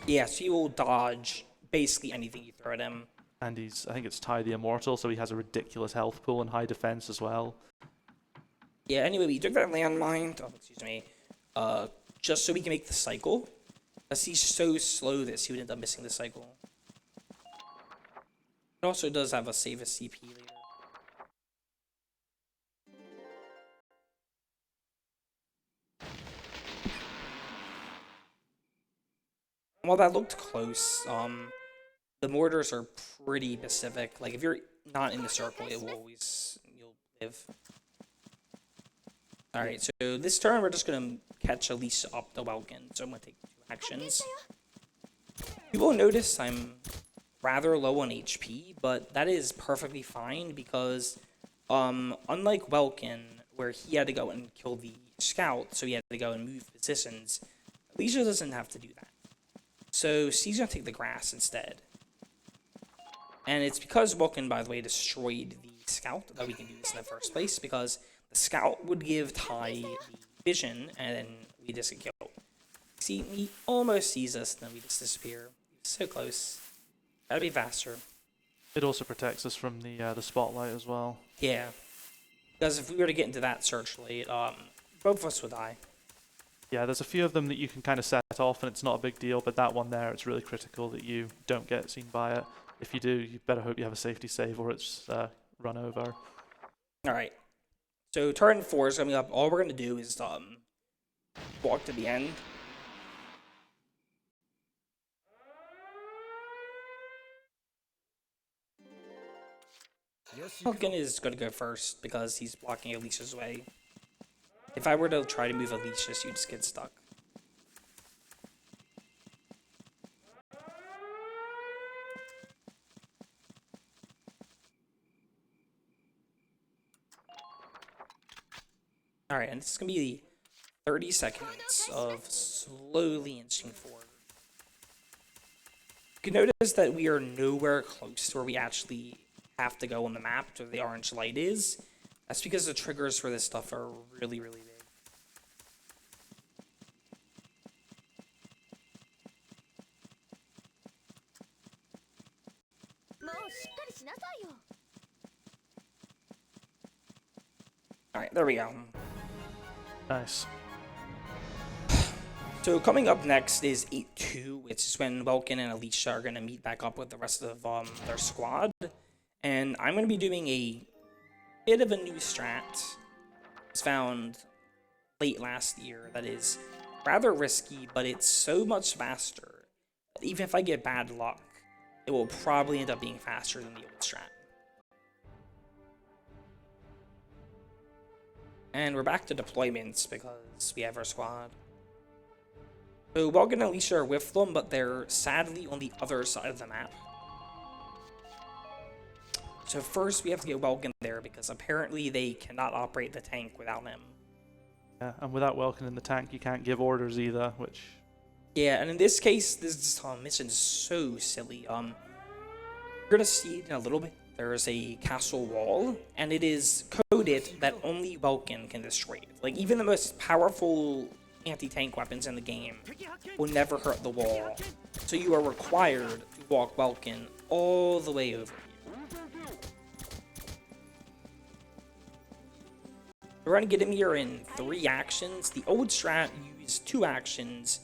Yeah, so he will dodge basically anything you throw at him. And I think it's Ty the Immortal, so he has a ridiculous health pool and high defense as well. Yeah, anyway, we took that landmine, just so we can make the cycle. Because he's so slow that he would end up missing the cycle. It also does have a save a CP later. While that looked close, the mortars are pretty specific. Like, if you're not in the circle, you'll live. Alright, so this turn we're just gonna catch Alicia up the Welkin, so I'm gonna take 2 actions. You will notice I'm rather low on HP, but that is perfectly fine because unlike Welkin, where he had to go and kill the scout, so he had to go and move positions, Alicia doesn't have to do that. So she's gonna take the grass instead. And it's because Vulcan, by the way, destroyed the scout that we can do this in the first place, because the scout would give Ty the vision, and then we just get killed. See, he almost sees us, and then we just disappear. So close. Gotta be faster. It also protects us from the spotlight as well. Yeah. Because if we were to get into that searchlight, both of us would die. Yeah, there's a few of them that you can kind of set off, and it's not a big deal, but that one there, it's really critical that you don't get seen by it. If you do, you better hope you have a safety save or it's run over. Alright. So turn 4 is coming up. All we're going to do is walk to the end. Vulcan is going to go first because he's blocking Alicia's way. If I were to try to move Alicia, she'd just get stuck. Alright, and this is going to be 30 seconds of slowly inching forward. You can notice that we are nowhere close to where we actually have to go on the map to where the orange light is. That's because the triggers for this stuff are really, really big. Alright, there we go. Nice. So coming up next is 8-2, which is when Vulcan and Alicia are going to meet back up with the rest of their squad. And I'm going to be doing a bit of a new strat. It's found late last year that is rather risky, but it's so much faster that even if I get bad luck, it will probably end up being faster than the old strat. And we're back to deployments because we have our squad. So Vulcan and Alicia are with them, but they're sadly on the other side of the map. So first we have to get Vulcan there because apparently they cannot operate the tank without him. Yeah, and without Welkin in the tank, you can't give orders either, which... Yeah, and in this case, this mission is so silly. You're gonna see it in a little bit. There's a castle wall, and it is coded that only Vulcan can destroy it. Like, even the most powerful anti-tank weapons in the game will never hurt the wall. So you are required to walk Vulcan all the way over here. We're going to get him here in 3 actions. The old strat used 2 actions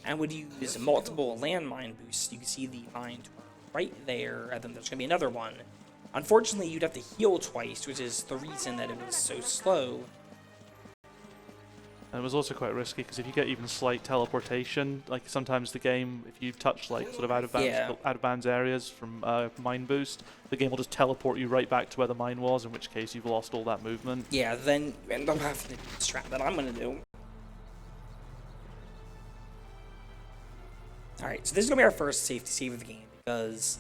and would use multiple landmine boosts. You can see the mine right there, and then there's going to be another one. Unfortunately, you'd have to heal twice, which is the reason that it was so slow. And it was also quite risky, because if you get even slight teleportation, like sometimes the game, if you touch like sort of out of bounds areas from mine boost, the game will just teleport you right back to where the mine was, in which case you've lost all that movement. Yeah, then you end up having to do the strat that I'm going to do. Alright, so this is going to be our first safety save of the game, because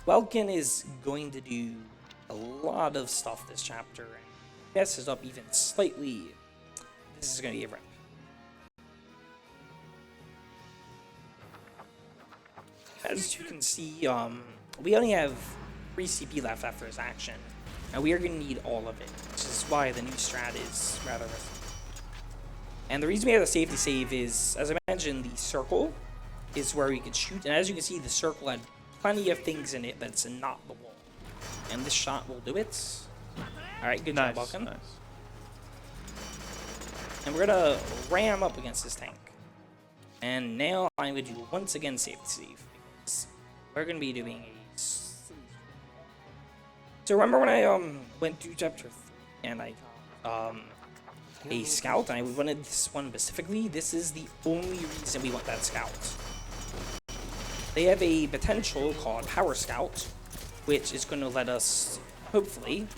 Welkin is going to do a lot of stuff this chapter, and messes up even slightly. This is going to be a rip. As you can see, we only have 3 CP left after this action, and we are going to need all of it, which is why the new strat is rather risky. And the reason we have the safety save is, as I mentioned, the circle is where we can shoot, and as you can see, the circle had plenty of things in it that's not the wall. And this shot will do it. Alright, good job, Vulcan. Nice. And we're gonna ram up against this tank. And now I'm gonna do once again safety save, because we're gonna be doing a... So remember when I went through chapter 3 and I a scout, and I wanted this one specifically? This is the only reason we want that scout. They have a potential called Power Scout, which is going to let us, hopefully,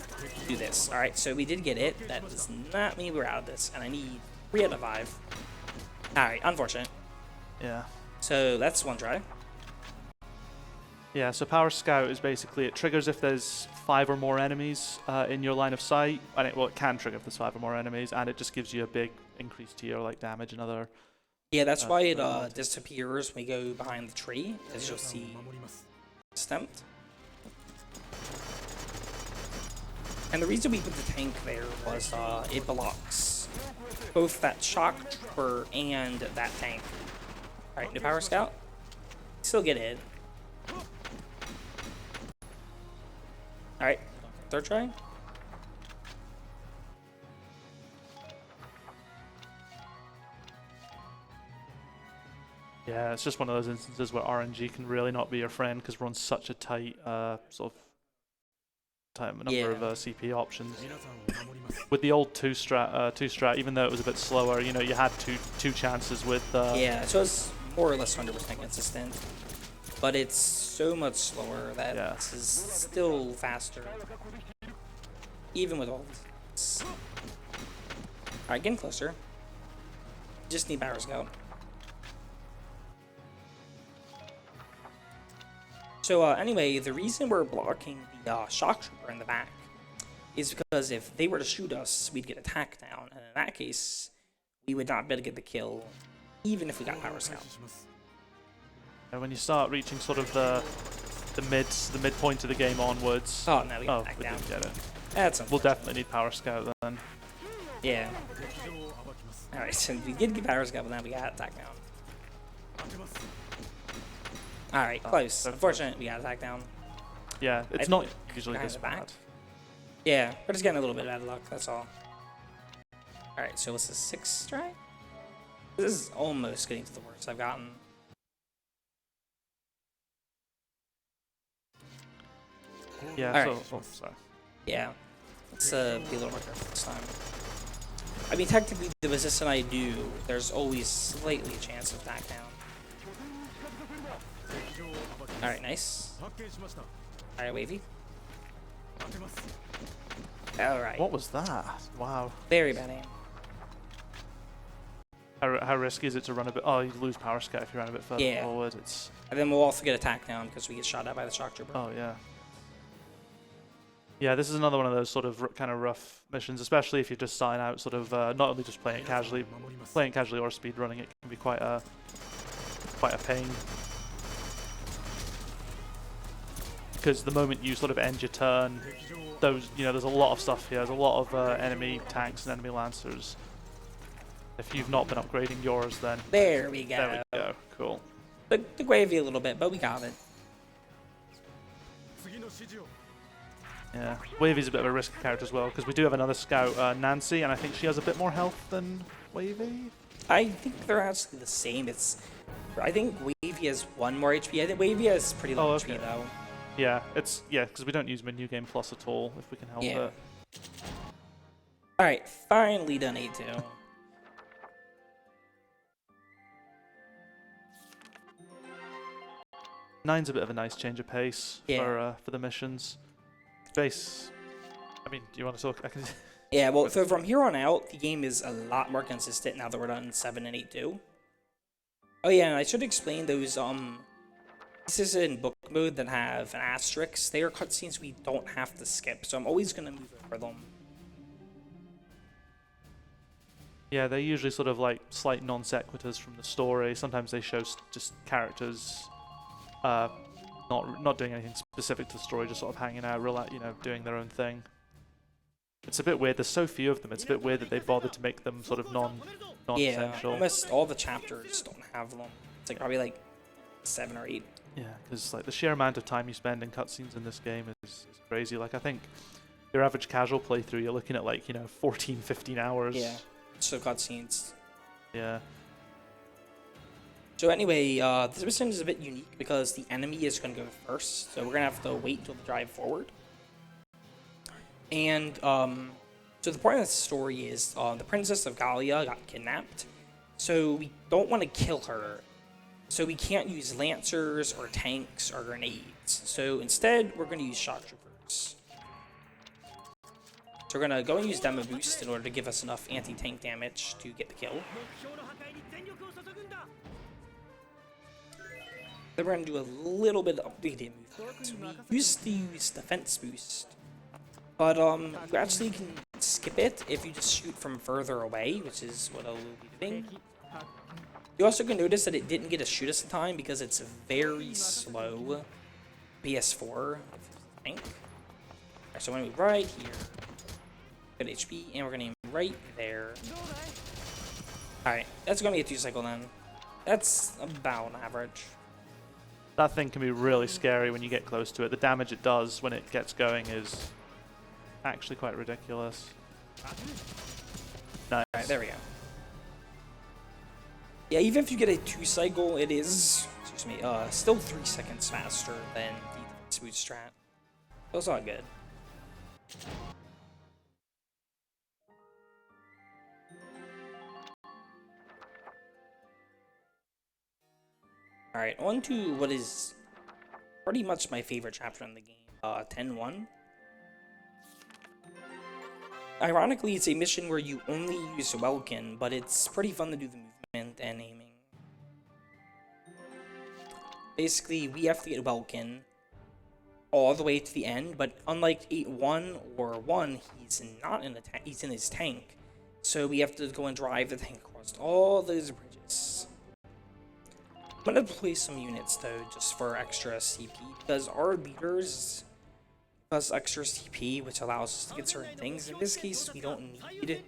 do this. Alright, so we did get it. That does not mean we're out of this, and I need 3 out of 5. Alright, unfortunate. Yeah. So that's one try. Yeah, so Power Scout is basically, it triggers if there's 5 or more enemies in your line of sight, and it can trigger if there's 5 or more enemies, and it just gives you a big increase to your like damage and other... Yeah, that's why it disappears when we go behind the tree, as you'll see stamped. And the reason we put the tank there was it blocks both that shock trooper and that tank. Alright, new power scout. Still get it. Alright, third try. Yeah, it's just one of those instances where RNG can really not be your friend because we're on such a tight sort of number of CP options. With the old two strat, even though it was a bit slower, you know, you had two chances with. Yeah, so it's more or less 100% consistent, but it's so much slower that this is still faster, even with all this. All right, getting closer. Just need power scout. So anyway, the reason we're blocking the shock trooper in the back is because if they were to shoot us, we'd get attacked down, and in that case, we would not be able to get the kill, even if we got power scout. And when you start reaching sort of the midpoint of the game onwards. Oh no, we got attacked down. Didn't get it. That's we'll definitely need power scout then. Yeah. All right, so we did get power scout, but now we got attacked down. Alright, close. Unfortunately, we got attacked down. Yeah, it's not usually this back. bad. Yeah, we're just getting a little bit of bad luck, that's all. Alright, so what's the 6th try? This is almost getting to the worst I've gotten. Yeah, right. Sorry. Yeah, let's be a little more careful this time. I mean, technically, the resistance I do, there's always slightly a chance of back down. Alright, nice. Alright, wavy. Alright. What was that? Wow. Very bad aim. How risky is it to run a bit? Oh, you lose power scout if you run a bit further forward. It's. And then we'll also get attacked down because we get shot at by the shock trooper. Oh yeah. Yeah, this is another one of those sort of kind of rough missions, especially if you're just starting out, sort of not only just playing it casually or speedrunning. It can be quite a pain. Because the moment you sort of end your turn, there's a lot of stuff here. There's a lot of enemy tanks and enemy lancers. If you've not been upgrading yours, then there we go. There we go. Cool. The gravy a little bit, but we got it. Yeah, Wavy's a bit of a risky character as well because we do have another scout, Nancy, and I think she has a bit more health than Wavy. I think they're actually the same. I think Wavy has 1 more HP. I think Wavy has pretty low HP though. Yeah, because we don't use Menu Game Plus at all if we can help it. Alright, finally done A2. Nine's a bit of a nice change of pace for the missions. Base, I mean, do you want to talk? Yeah, well, so from here on out, the game is a lot more consistent now that we're done 7 and 8-2. Oh yeah, and I should explain those, pieces in book mode that have an asterisk. They are cutscenes we don't have to skip, so I'm always going to move over them. Yeah, they're usually sort of like slight non sequiturs from the story. Sometimes they show just characters not doing anything specific to the story, just sort of hanging out, doing their own thing. It's a bit weird. There's so few of them. It's a bit weird that they bothered to make them sort of non-essential. Yeah, almost all the chapters don't have them. It's like probably like 7 or 8. Yeah, because like the sheer amount of time you spend in cutscenes in this game is crazy. Like I think your average casual playthrough, you're looking at like 14, 15 hours. Yeah, so cutscenes. Yeah. So anyway, this mission is a bit unique because the enemy is going to go first, so we're going to have to wait until they drive forward. And so the point of the story is the Princess of Gallia got kidnapped, so we don't want to kill her. So we can't use lancers or tanks or grenades. So instead, we're going to use shock troopers. So we're going to go and use Demo Boost in order to give us enough anti-tank damage to get the kill. Then we're going to do a little bit of updated movement. We used to use Defense Boost, but you actually can skip it if you just shoot from further away, which is what I will be doing. You also can notice that it didn't get to shoot us in time because it's very slow PS4. Tank. So we're gonna be right here. Good HP, and we're gonna aim right there. Alright, that's gonna be a 2-cycle then. That's about average. That thing can be really scary when you get close to it. The damage it does when it gets going is actually quite ridiculous. Nice. Alright, there we go. Yeah, even if you get a 2-cycle, it is, excuse me, still 3 seconds faster than the smooth strat. So it's not good. Alright, on to what is pretty much my favorite chapter in the game, 10-1. Ironically, it's a mission where you only use Welkin, but it's pretty fun to do the movement and aiming. Basically, we have to get Welkin all the way to the end, but unlike 8-1 or 1, he's not in the tank, he's in his tank. So we have to go and drive the tank across all those bridges. I'm gonna play some units though, just for extra CP, because our leaders plus extra CP, which allows us to get certain things. In this case, we don't need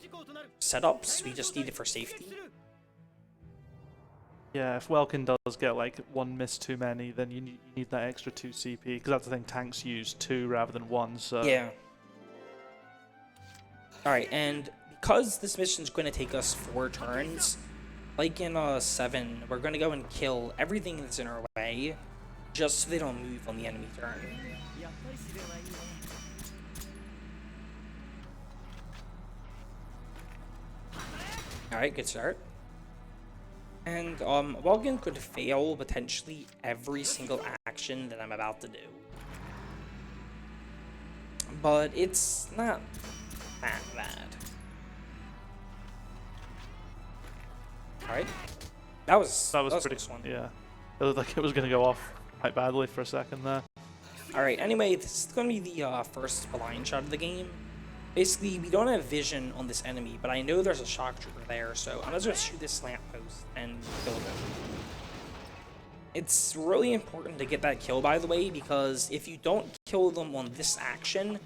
setups, we just need it for safety. Yeah, if Welkin does get like 1 miss too many, then you need that extra 2 CP, because that's the thing, tanks use 2 rather than 1, so... Yeah. Alright, and because this mission's going to take us 4 turns, like in 7, we're going to go and kill everything that's in our way, just so they don't move on the enemy turn. Alright, good start. And Welkin could fail potentially every single action that I'm about to do. But it's not that bad. Alright. That was pretty close one. Yeah. It looked like it was going to go off quite badly for a second there. Alright, anyway, this is going to be the first blind shot of the game. Basically, we don't have vision on this enemy, but I know there's a shock trooper there, so I'm just going to shoot this lamppost and kill them. It's really important to get that kill, by the way, because if you don't kill them on this action,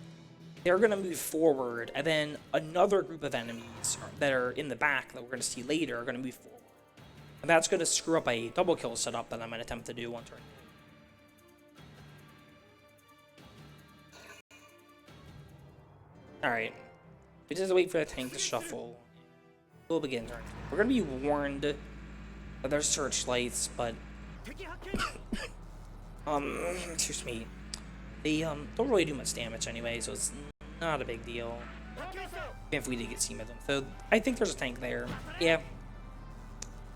they're going to move forward, and then another group of enemies that are in the back that we're going to see later are going to move forward. And that's going to screw up a double kill setup that I'm going to attempt to do one turn. Alright, we just wait for the tank to shuffle. We'll begin turn. We're gonna be warned that there's searchlights, but excuse me. They don't really do much damage anyway, so it's not a big deal. If we did get seen with them. So I think there's a tank there. Yeah.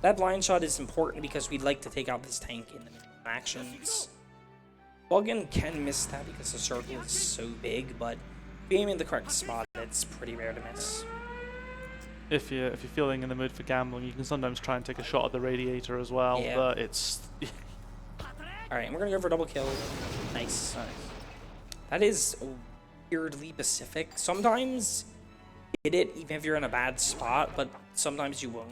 That blind shot is important because we'd like to take out this tank in the minimum actions. Welkin can miss that because the circle is so big, but if you aim in the correct spot, it's pretty rare to miss. If you're feeling in the mood for gambling, you can sometimes try and take a shot at the radiator as well, yeah. But it's... Alright, we're gonna go for a double kill. Nice. That is weirdly specific. Sometimes you hit it even if you're in a bad spot, but sometimes you won't.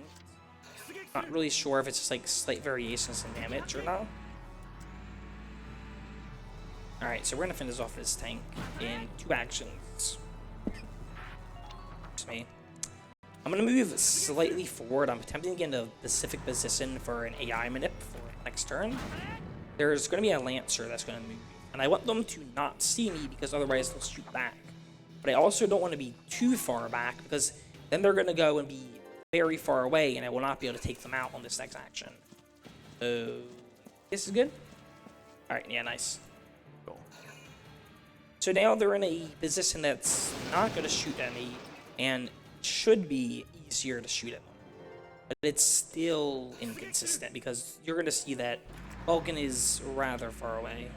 Not really sure if it's just like slight variations in damage or not. Alright, so we're gonna finish off this tank in 2 actions. Excuse me. I'm gonna move slightly forward. I'm attempting to get into a specific position for an AI manip for next turn. There's gonna be a Lancer that's gonna move, and I want them to not see me because otherwise they'll shoot back. But I also don't want to be too far back because then they're gonna go and be very far away, and I will not be able to take them out on this next action. So this is good. Alright, yeah, nice. So now they're in a position that's not going to shoot at me and should be easier to shoot at them. But it's still inconsistent because you're going to see that Welkin is rather far away.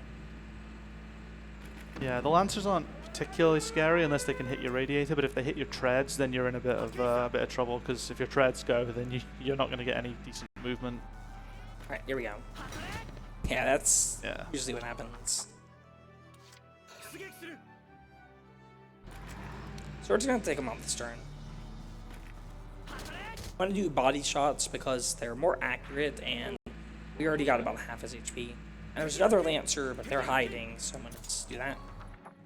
Yeah, the Lancers aren't particularly scary unless they can hit your radiator, but if they hit your treads, then you're in a bit of trouble because if your treads go, then you're not going to get any decent movement. Alright, here we go. Yeah, that's usually what happens. So we're just going to take them off this turn. I'm going to do body shots because they're more accurate and we already got about half his HP. And there's another Lancer, but they're hiding, so I'm going to just do that.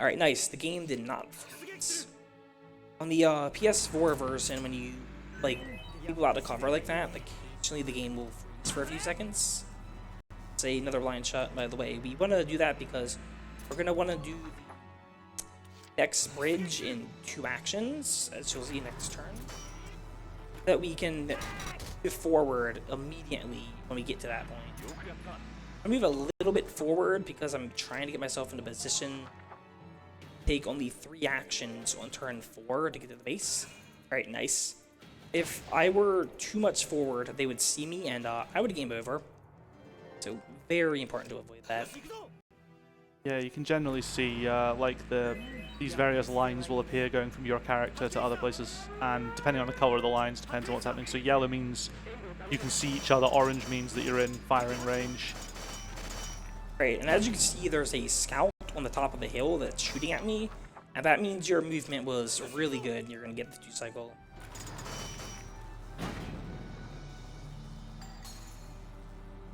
Alright, nice. The game did not freeze. On the PS4 version, when you, like, people out of cover like that, occasionally the game will freeze for a few seconds. Say another blind shot, by the way. We want to do that because we're going to want to do the next bridge in 2 actions, as you'll see next turn. That we can move forward immediately when we get to that point. I move a little bit forward because I'm trying to get myself into position to take only 3 actions on turn 4 to get to the base. Alright, nice. If I were too much forward, they would see me and I would game over. So very important to avoid that. Yeah, you can generally see like these various lines will appear going from your character to other places, and depending on the color of the lines depends on what's happening. So yellow means you can see each other, orange means that you're in firing range. Right, and as you can see, there's a scout on the top of the hill that's shooting at me, and that means your movement was really good and you're going to get the 2 cycle.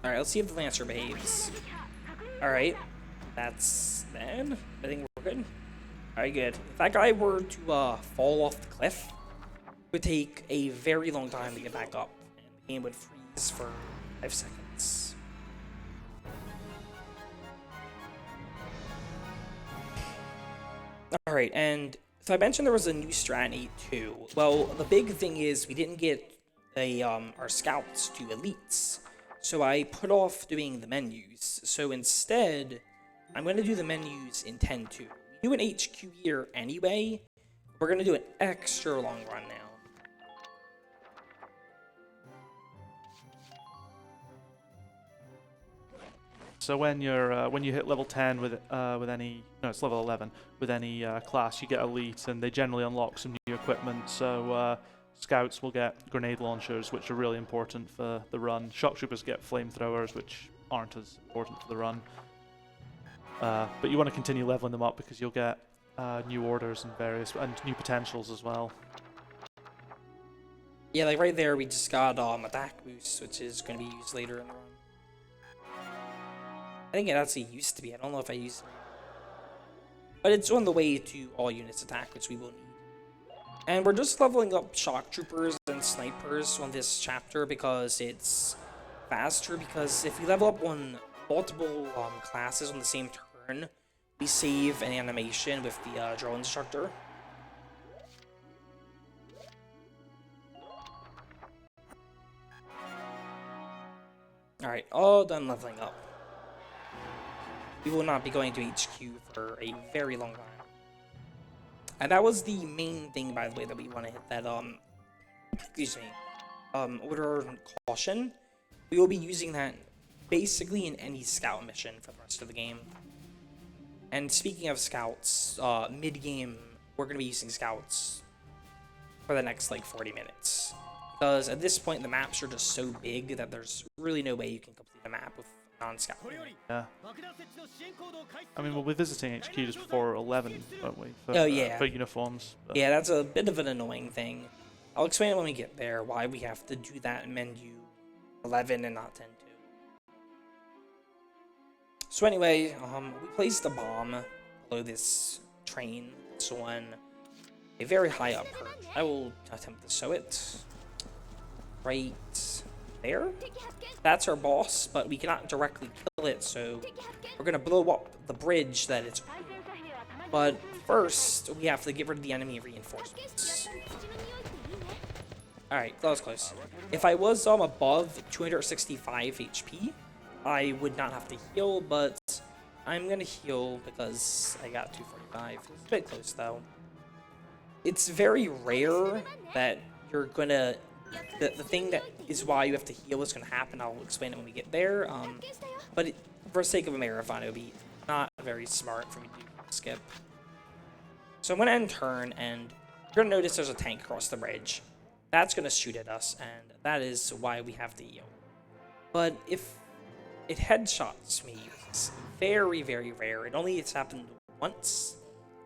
Alright, let's see if the Lancer behaves. Alright, that's bad. I think we're good. Alright, good. If that guy were to fall off the cliff, it would take a very long time to get back up, and the game would freeze for 5 seconds. Alright, and so I mentioned there was a new strat in 8.2. Well, the big thing is we didn't get our scouts to elites. So I put off doing the menus. So instead, I'm going to do the menus in 10.2. We do an HQ here anyway. We're going to do an extra long run now. So when you hit level 10 with any, no, it's level 11 with any class, you get elite, and they generally unlock some new equipment. So scouts will get grenade launchers, which are really important for the run. Shock troopers get flamethrowers, which aren't as important for the run. But you want to continue leveling them up because you'll get new orders and new potentials as well. Yeah, like right there, we just got attack boost, which is going to be used later in the run. I think it actually used to be. I don't know if I used it. But it's on the way to all units attack, which we will need. And we're just leveling up shock troopers and snipers on this chapter because it's faster. Because if we level up on multiple classes on the same turn, we save an animation with the drone instructor. Alright, all done leveling up. We will not be going to HQ for a very long time. And that was the main thing, by the way, that we want to hit that, excuse me, order caution. We will be using that basically in any scout mission for the rest of the game. And speaking of scouts, mid-game, we're going to be using scouts for the next, like, 40 minutes. Because at this point, the maps are just so big that there's really no way you can complete a map with non-scout. Yeah. I mean, we'll be visiting HQ just before 11, won't we? For, oh, yeah. For uniforms. But. Yeah, that's a bit of an annoying thing. I'll explain it when we get there, why we have to do that menu 11 and not 10.2. So anyway, we placed a bomb below this train. It's on a very high up perch. I will attempt to show it. Right there. That's our boss, but we cannot directly kill it, so we're going to blow up the bridge that it's on. But first, we have to get rid of the enemy reinforcements. Alright, that was close. If I was above 265 HP, I would not have to heal, but I'm going to heal because I got 245. It's a bit close, though. It's very rare that you're going to... The thing that is why you have to heal is going to happen. I'll explain it when we get there. But for the sake of a marathon, it would be not very smart for me to skip. So I'm going to end turn, and you're going to notice there's a tank across the bridge. That's going to shoot at us, and that is why we have to heal. But if it headshots me, it's very, very rare. It only has happened once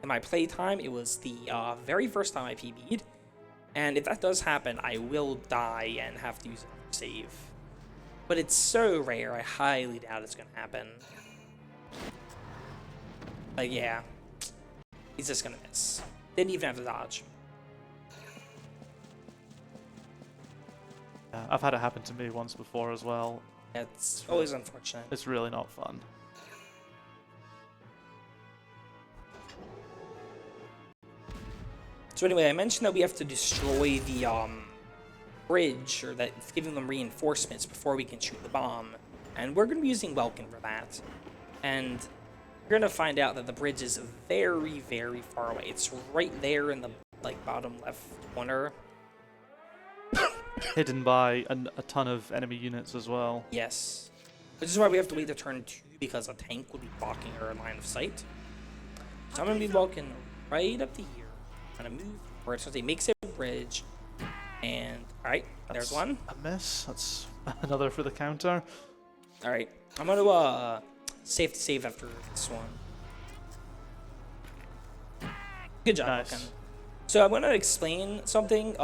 in my playtime. It was the very first time I PB'd. And if that does happen, I will die and have to use another save. But it's so rare, I highly doubt it's going to happen. But yeah. He's just gonna miss. Didn't even have to dodge. Yeah, I've had it happen to me once before as well. It's always unfortunate. It's really not fun. So anyway, I mentioned that we have to destroy the bridge, or that it's giving them reinforcements before we can shoot the bomb. And we're going to be using Welkin for that. And we're going to find out that the bridge is very, very far away. It's right there in the bottom left corner. Hidden by a ton of enemy units as well. Yes. Which is why we have to wait to turn 2, because a tank would be blocking our line of sight. So I'm going to be walking right up to here. I'm going to move forward. So they make a bridge. And, alright, there's one. A miss. That's another for the counter. Alright, I'm going to save after this one. Good job, Nice. Vulcan. So I'm going to explain something.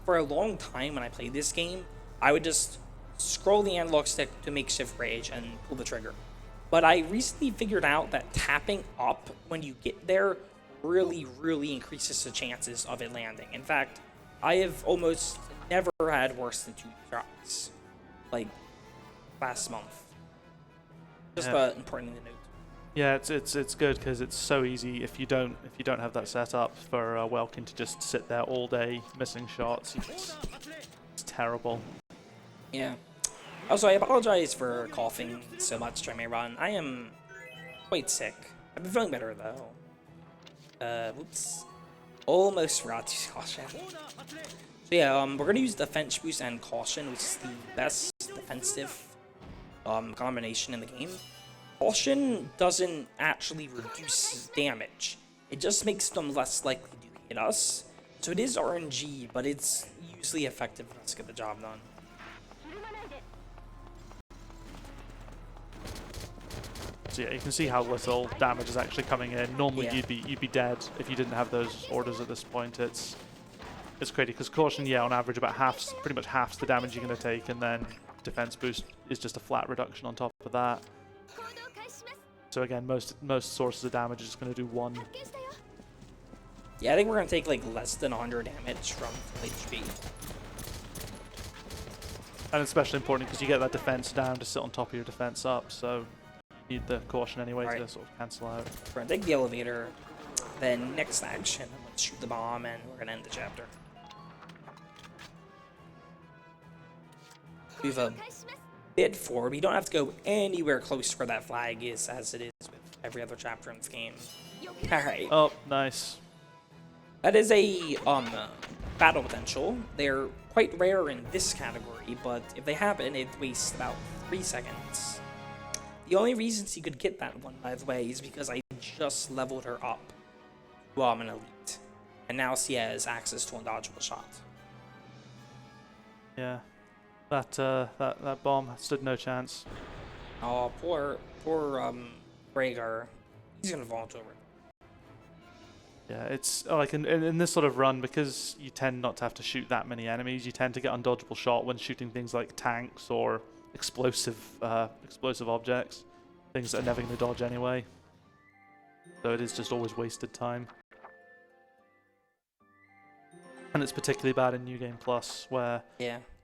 For a long time when I played this game, I would just scroll the analog stick to makeshift rage and pull the trigger. But I recently figured out that tapping up when you get there really, really increases the chances of it landing. In fact, I have almost never had worse than 2 tries, last month. Just important to note. Yeah, it's good because it's so easy if you don't have that set up for Welkin to just sit there all day missing shots. It's terrible. Yeah. Also, I apologize for coughing so much during my run. I am quite sick. I've been feeling better though. Whoops. Almost forgot to use caution. So yeah, we're gonna use defense boost and caution, which is the best defensive combination in the game. Caution doesn't actually reduce damage. It just makes them less likely to hit us. So it is RNG, but it's usually effective enough to get the job done. So yeah, you can see how little damage is actually coming in. Normally you'd be dead if you didn't have those orders at this point. It's crazy because caution, yeah, on average about pretty much halves the damage you're going to take, and then defense boost is just a flat reduction on top of that. So again, most sources of damage are just going to do 1. Yeah, I think we're going to take less than 100 damage from HP. And it's especially important because you get that defense down to sit on top of your defense up, so you need the caution anyway to sort of cancel out. We're going to take the elevator, then next action, let's shoot the bomb, and we're going to end the chapter. We have a bit forward. We don't have to go anywhere close to where that flag is, as it is with every other chapter in this game. Alright. Oh, nice. That is a battle potential. They're quite rare in this category, but if they happen, it wastes about 3 seconds. The only reasons you could get that one, by the way, is because I just leveled her up to an elite. And now she has access to undodgeable shot. Yeah. That bomb stood no chance. Oh, poor Rhaegar. He's gonna vault over. Yeah, it's like in this sort of run, because you tend not to have to shoot that many enemies, you tend to get undodgeable shot when shooting things like tanks or explosive objects, things that are never going to dodge anyway. So it is just always wasted time. And it's particularly bad in New Game Plus, where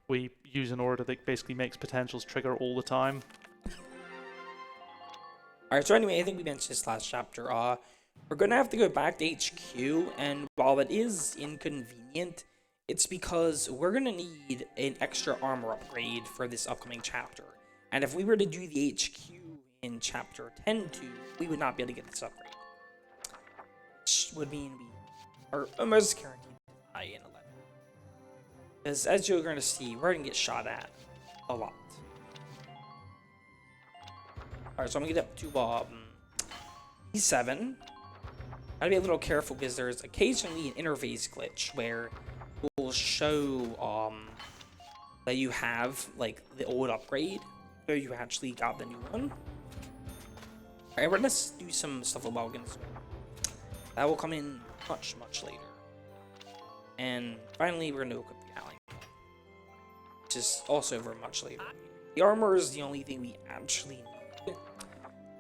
we use an order that basically makes potentials trigger all the time. Alright, so anyway, I think we mentioned this last chapter. We're going to have to go back to HQ, and while it is inconvenient, it's because we're going to need an extra armor upgrade for this upcoming chapter. And if we were to do the HQ in chapter 10-2, we would not be able to get this upgrade. Which would mean we are almost guaranteed to die in 11. Because as you're going to see, we're going to get shot at a lot. Alright, so I'm going to get up to E7. Gotta be a little careful because there's occasionally an interface glitch where it will show that you have the old upgrade, or you actually got the new one. Alright, we're gonna do some stuff with Welkins. That will come in much later. And finally, we're gonna equip the alley, which is also very much later. The armor is the only thing we actually need,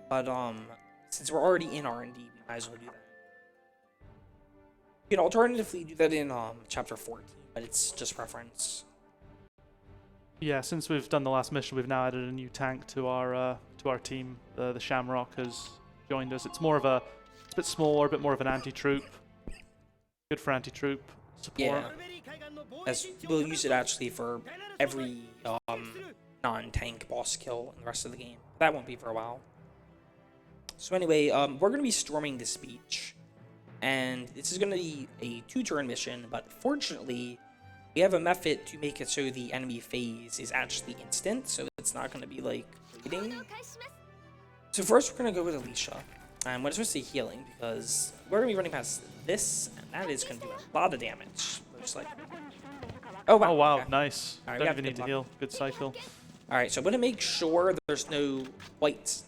but since we're already in R&D, we might as well do that. You can alternatively do that in chapter 14, but it's just preference. Yeah, since we've done the last mission, we've now added a new tank to our team. The Shamrock has joined us. It's a bit smaller, a bit more of an anti-troop. Good for anti-troop support. Yeah. As we'll use it actually for every non-tank boss kill in the rest of the game. That won't be for a while. So anyway, we're going to be storming this beach. And this is going to be a 2-turn mission, but fortunately, we have a method to make it so the enemy phase is actually instant, so it's not going to be like waiting. So first we're going to go with Alicia. And we're supposed to be healing because we're going to be running past this, and that is going to do a lot of damage. Just like, oh wow, oh, wow. Okay. Nice. All right, Don't even need to heal. Good cycle. Alright, so I'm going to make sure that there's no white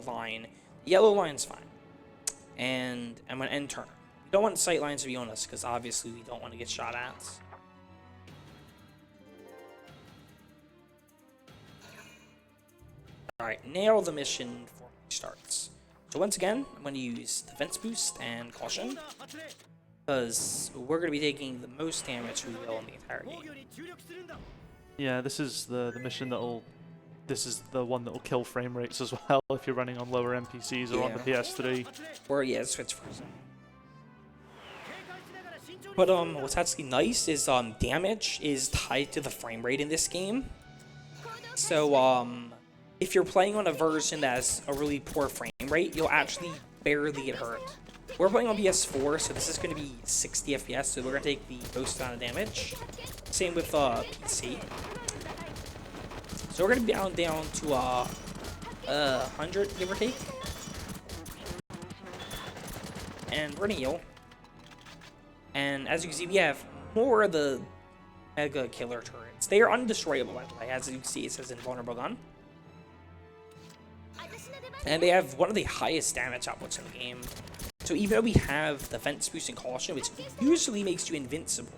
line. The yellow line's fine. And I'm going to end turn. We don't want sight lines to be on us because obviously we don't want to get shot at. Alright, nail the mission before it starts. So once again, I'm going to use Defense Boost and Caution. Because we're going to be taking the most damage we will in the entire game. Yeah, this is the mission that'll. This is the one that'll kill frame rates as well if you're running on lower NPCs or on the PS3. Or yeah, switch version. But what's actually nice is damage is tied to the frame rate in this game. So if you're playing on a version that has a really poor frame rate, you'll actually barely get hurt. We're playing on PS4, so this is going to be 60 FPS, so we're going to take the most amount of damage. Same with PC. So we're going to be down to 100, give or take. And we're going to heal. And as you can see, we have more of the Mega Killer turrets. They are undestroyable, by the way. As you can see, it says Invulnerable Gun. And they have one of the highest damage outputs in the game. So even though we have Defense Boost and Caution, which usually makes you invincible,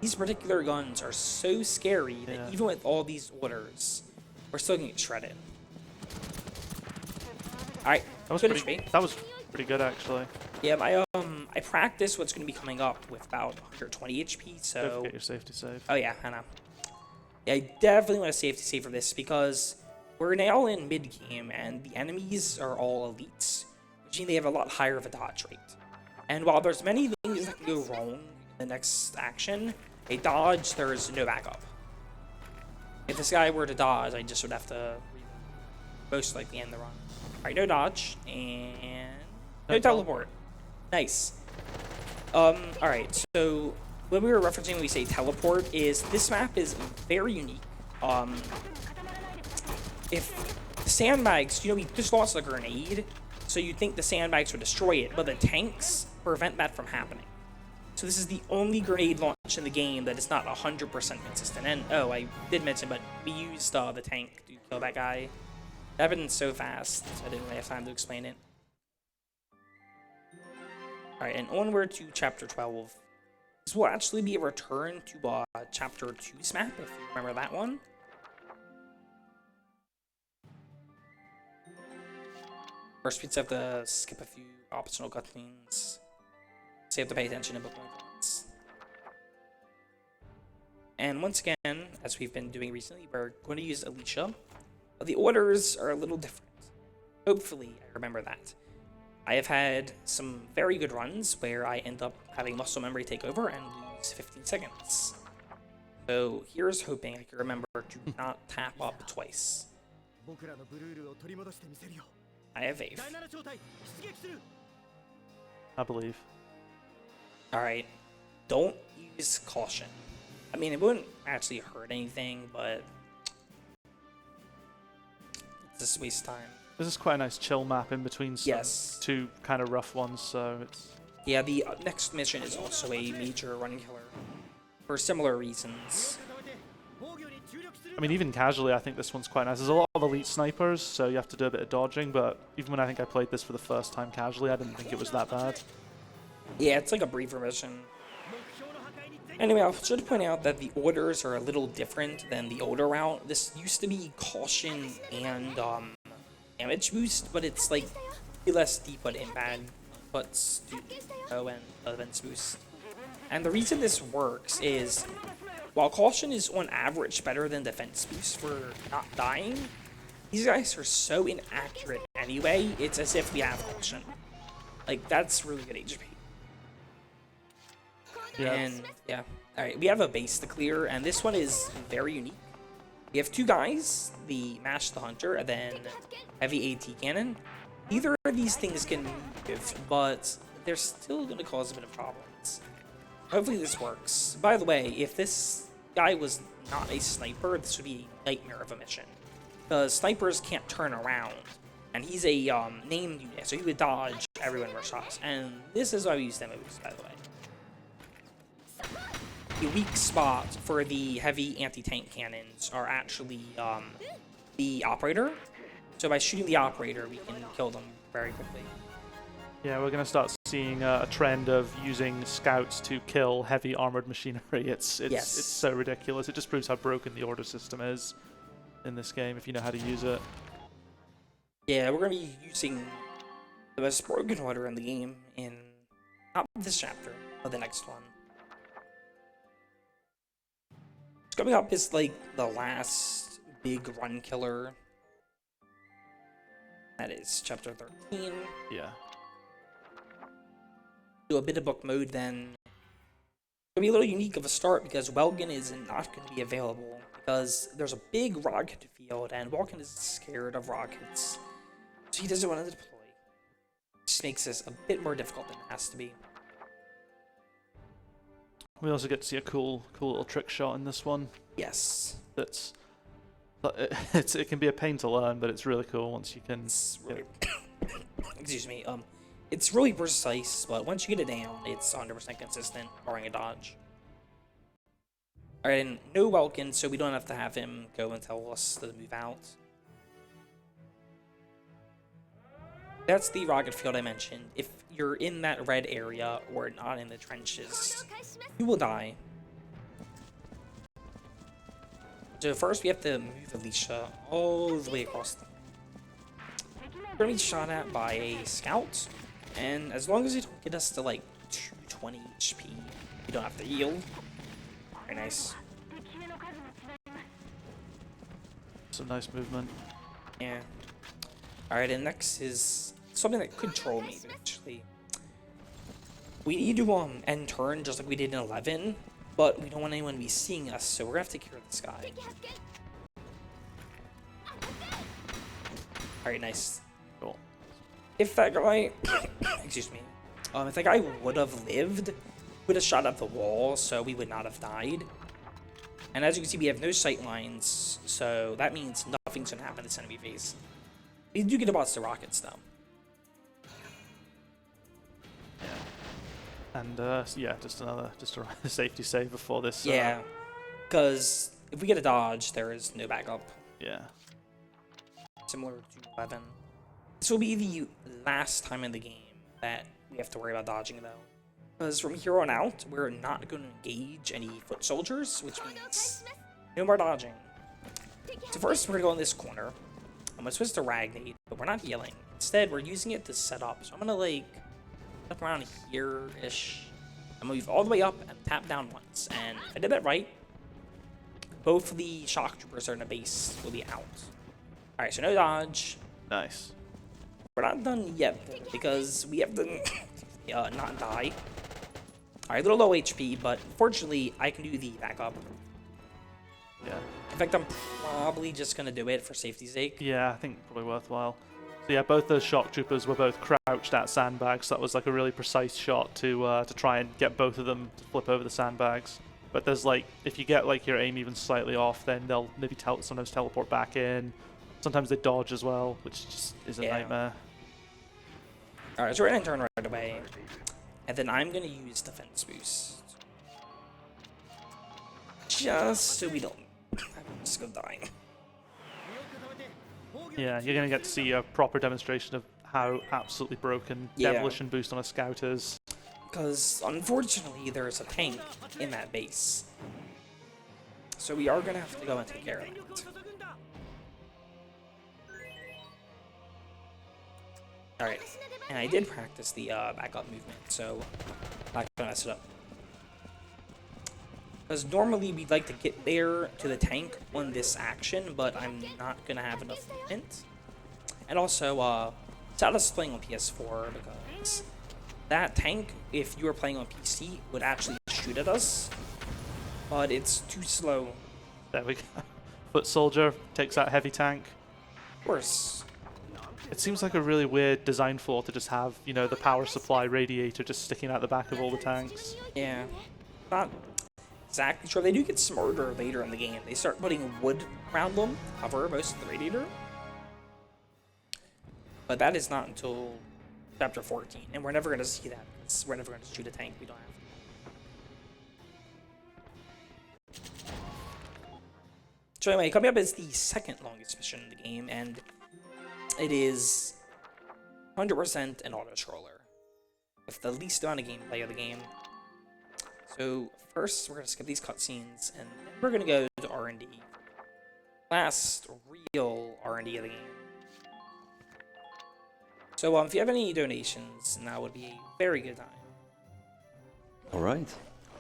these particular guns are so scary that even with all these orders, we're still gonna get shredded. Alright, that was pretty good actually. Yeah, I practiced what's gonna be coming up with about 120 HP, so don't forget your safety save. Oh yeah, I know. Yeah, I definitely want a safety save for this because we're now in mid-game and the enemies are all elites, which means they have a lot higher of a dodge rate. And while there's many things that can go wrong in the next action, a dodge, there's no backup. If this guy were to dodge, I just would have to most likely end the run. Alright, no dodge, and no teleport. Nice. Alright, so what we were referencing when we say teleport is this map is very unique. If the sandbags, we just lost a grenade, so you'd think the sandbags would destroy it, but the tanks prevent that from happening. So this is the only grenade launch in the game that is not 100% consistent. And, oh, I did mention, but we used the tank to kill that guy. That happened so fast, so I didn't really have time to explain it. Alright, and onward to Chapter 12. This will actually be a return to Chapter 2's map, if you remember that one. First, we just have to skip a few optional cutscenes. So you have to pay attention to book points. And once again, as we've been doing recently, we're going to use Alicia. But the orders are a little different. Hopefully, I remember that. I have had some very good runs where I end up having muscle memory take over and lose 15 seconds. So here's hoping I can remember to not tap up twice. I have faith. I believe. Alright, don't use Caution. I mean, it wouldn't actually hurt anything, but it's just a waste of time. This is quite a nice chill map in between two kind of rough ones, so it's... Yeah, the next mission is also a major running killer for similar reasons. I mean, even casually, I think this one's quite nice. There's a lot of elite snipers, so you have to do a bit of dodging, but even when I think I played this for the first time casually, I didn't think it was that bad. Yeah, it's like a briefer mission. Anyway, I should point out that the orders are a little different than the older route. This used to be Caution and damage boost, but it's like less deep but in bad. puts to and defense boost. And the reason this works is, while caution is on average better than defense boost for not dying, these guys are so inaccurate anyway, it's as if we have caution. Like, that's really good HP. Yeah. And, yeah. Alright, we have a base to clear, and this one is very unique. We have two guys, the Mash the Hunter, and then Heavy AT Cannon. Either of these things can move, but they're still going to cause a bit of problems. Hopefully this works. By the way, if this guy was not a sniper, this would be a nightmare of a mission. Because snipers can't turn around. And he's a named unit, so he would dodge every one of our shots. And this is why we use demo boost, by the way. The weak spot for the heavy anti-tank cannons are actually the operator. So by shooting the operator, we can kill them very quickly. Yeah, we're going to start seeing a trend of using scouts to kill heavy armored machinery. It's so ridiculous. It just proves how broken the order system is in this game if you know how to use it. Yeah, we're going to be using the most broken order in the game in not this chapter, but the next one. Coming up is like the last big run killer. That is chapter 13. Yeah. Do a bit of book mode then. It's gonna be a little unique of a start because Welgen is not going to be available because there's a big rocket field and Welgen is scared of rockets, so he doesn't want to deploy. It just makes this a bit more difficult than it has to be. We also get to see a cool little trick shot in this one. Yes. It can be a pain to learn, but it's really cool once you can. It's really, excuse me. It's really precise, but once you get it down, it's 100% consistent, barring a dodge. Alright, and no Welkin, so we don't have to have him go and tell us to move out. That's the rocket field I mentioned. If you're in that red area or not in the trenches, you will die. So first we have to move Alicia all the way across the... We're going to be shot at by a scout, and as long as you don't get us to like 220 HP, you don't have to heal. Very nice. Some nice movement. Yeah. Alright, and next is something that could troll me eventually. We need to end turn just like we did in 11, but we don't want anyone to be seeing us, so we're gonna have to cure this guy. Alright, nice. Cool. If that guy, excuse me, if that guy would have lived, we would have shot up the wall, so we would not have died. And as you can see, we have no sight lines, so that means nothing's gonna happen to this enemy phase. We do get to bots the rockets, though. And yeah, just a safety save before this. Yeah, because if we get a dodge, there is no backup. Yeah. Similar to 11. This will be the last time in the game that we have to worry about dodging, though. Because from here on out, we're not going to engage any foot soldiers, which means no more dodging. So first, we're going to go in this corner. I'm going to switch to Ragnade, but we're not healing. Instead, we're using it to set up. So I'm going to, like, up around here-ish. I'm going to move all the way up and tap down once. And if I did that right, both of the shock troopers that are in the base will be out. Alright, so no dodge. Nice. We're not done yet, because we have to not die. Alright, a little low HP, but fortunately, I can do the backup. Yeah. In fact, I'm probably just going to do it for safety's sake. Yeah, I think probably worthwhile. So yeah, both those shock troopers were both crouched at sandbags, so that was like a really precise shot to try and get both of them to flip over the sandbags. But there's like, if you get like your aim even slightly off, then they'll maybe sometimes teleport back in. Sometimes they dodge as well, which just is a nightmare. Alright, so we're going to turn right away. And then I'm going to use defense boost. Just so we don't have a risk of dying. Yeah, you're going to get to see a proper demonstration of how absolutely broken Demolition Boost on a Scout is. Because, unfortunately, there's a tank in that base. So we are going to have to go and take care of it. Alright, and I did practice the backup movement, so I'm not gonna mess it up. Because normally we'd like to get there to the tank on this action, but I'm not gonna have enough movement. And also, Citadel playing on PS4 because that tank, if you were playing on PC, would actually shoot at us, but it's too slow. There we go. Foot soldier takes out heavy tank. Of course. It seems like a really weird design flaw to just have, you know, the power supply radiator just sticking out the back of all the tanks. Yeah. Not exactly sure. They do get smarter later in the game. They start putting wood around them to cover most of the radiator. But that is not until chapter 14, and we're never going to see that because we're never going to shoot a tank we don't have. So anyway, coming up is the second longest mission in the game, and it is 100% an auto-scroller with the least amount of gameplay of the game. So first, we're going to skip these cutscenes, and then we're going to go to R&D. Last real R&D of the game. So if you have any donations, now would be a very good time. All right.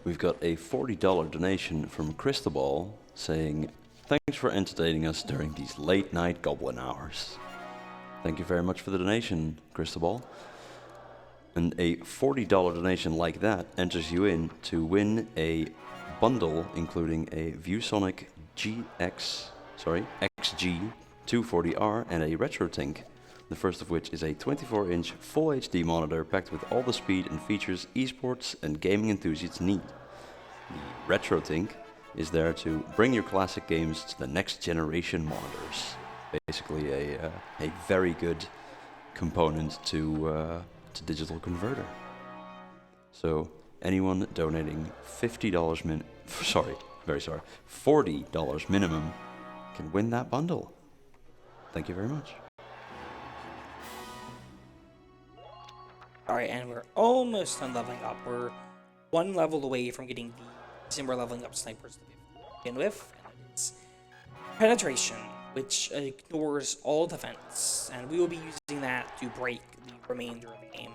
We've got a $40 donation from Cristobal saying, "Thanks for entertaining us during these late night goblin hours." Thank you very much for the donation, Cristobal. And a $40 donation like that enters you in to win a bundle including a ViewSonic XG240R and a RetroTink. The first of which is a 24-inch Full HD monitor packed with all the speed and features esports and gaming enthusiasts need. The RetroTink is there to bring your classic games to the next generation monitors. Basically a very good component to digital converter. So anyone donating $40 minimum can win that bundle. Thank you very much. Alright, and we're almost done leveling up. We're one level away from getting the reason we're leveling up snipers to begin with, and it is penetration, which ignores all defense, and we will be using that to break the remainder of the game.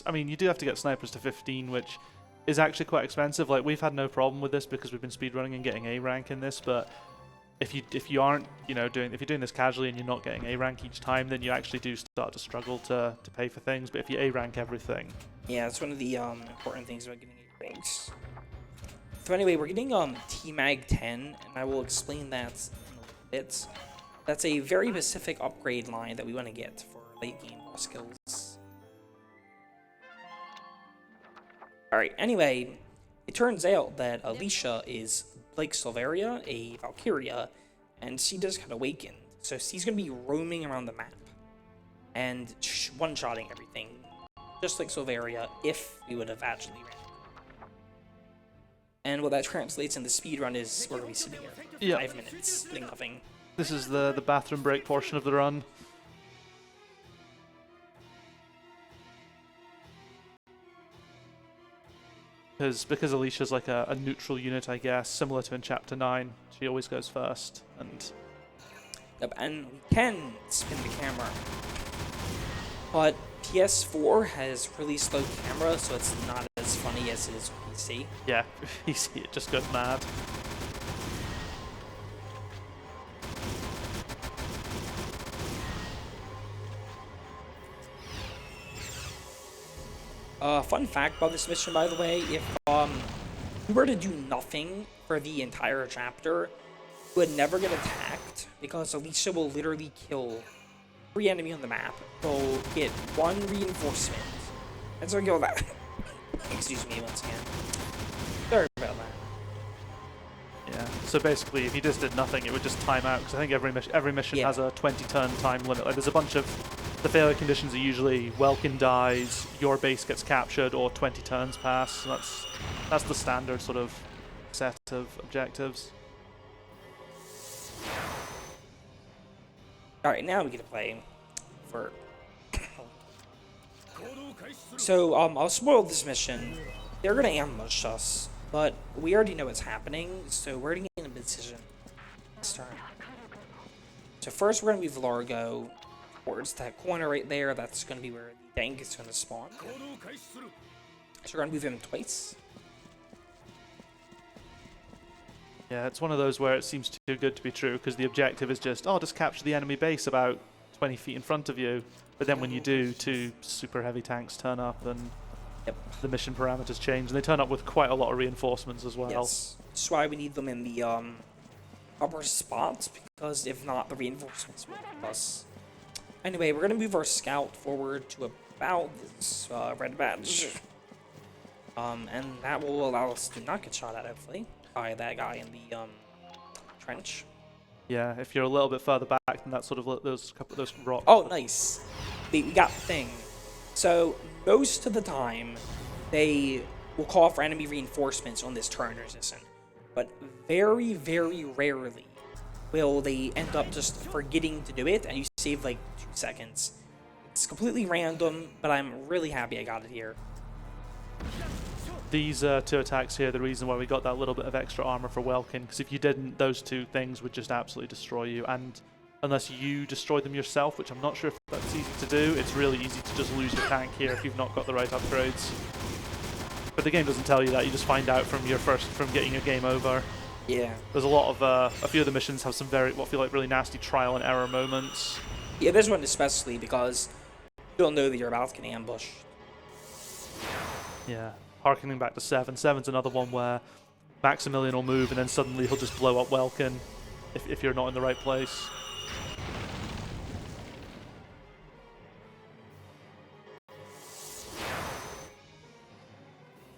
I mean, you do have to get snipers to 15, which is actually quite expensive. Like, we've had no problem with this because we've been speedrunning and getting A rank in this, but if you aren't, if you're doing this casually and you're not getting A rank each time, then you actually do start to struggle to pay for things. But if you A rank everything, yeah, it's one of the important things about getting A ranks. So anyway, we're getting T-Mag 10, and I will explain that in a little bit. That's a very specific upgrade line that we want to get for late game skills. Alright, anyway, it turns out that Alicia is like Silveria, a Valkyria, and she just got awakened. So she's going to be roaming around the map and one-shotting everything, just like Silveria, if we would have actually ran. And what that translates into speedrun is we're going to be sitting here for 5 minutes doing nothing. This is the bathroom break portion of the run. Because Alicia's like a neutral unit, I guess, similar to in Chapter 9. She always goes first, and... Yep, and we can spin the camera. But PS4 has really slow camera, so it's not as funny as it is on PC. Yeah, PC, it just goes mad. Fun fact about this mission, by the way, if we were to do nothing for the entire chapter, we would never get attacked, because Alicia will literally kill every enemy on the map. They'll get one reinforcement, and so kill that. Excuse me once again. Sorry about that. Yeah, so basically, if you just did nothing, it would just time out, because I think every mission has a 20-turn time limit. Like, there's a bunch of... The failure conditions are usually Welkin dies, your base gets captured, or 20 turns pass. So that's the standard sort of set of objectives. Alright, now we get to play for... So, I'll spoil this mission. They're gonna ambush us, but we already know what's happening, so we're gonna get in a decision this turn. So first we're gonna be Largo, towards that corner right there. That's going to be where the tank is going to spawn. So we're going to move him twice. Yeah, it's one of those where it seems too good to be true, because the objective is just, oh, just capture the enemy base about 20 feet in front of you. But then when you do, 2 super heavy tanks turn up, and the mission parameters change. And they turn up with quite a lot of reinforcements as well. Yes, that's why we need them in the upper spots, because if not, the reinforcements will help us. Anyway, we're going to move our scout forward to about this red badge. And that will allow us to not get shot at, hopefully, by that guy in the trench. Yeah, if you're a little bit further back than that sort of those rocks. Oh, nice. We got the thing. So most of the time, they will call for enemy reinforcements on this turn resistant, but very, very rarely will they end up just forgetting to do it, and you save like 2 seconds. It's completely random, but I'm really happy I got it here. These 2 attacks here, the reason why we got that little bit of extra armor for Welkin, because if you didn't, those 2 things would just absolutely destroy you. And unless you destroy them yourself, which I'm not sure if that's easy to do, it's really easy to just lose your tank here if you've not got the right upgrades. But the game doesn't tell you that. You just find out from getting your game over. Yeah. There's a lot of a few of the missions have some what feel like really nasty trial and error moments. Yeah, this one especially, because you don't know that you're about to get ambushed. Yeah. Harkening back to 7. 7's another one where Maximilian will move and then suddenly he'll just blow up Welkin if you're not in the right place.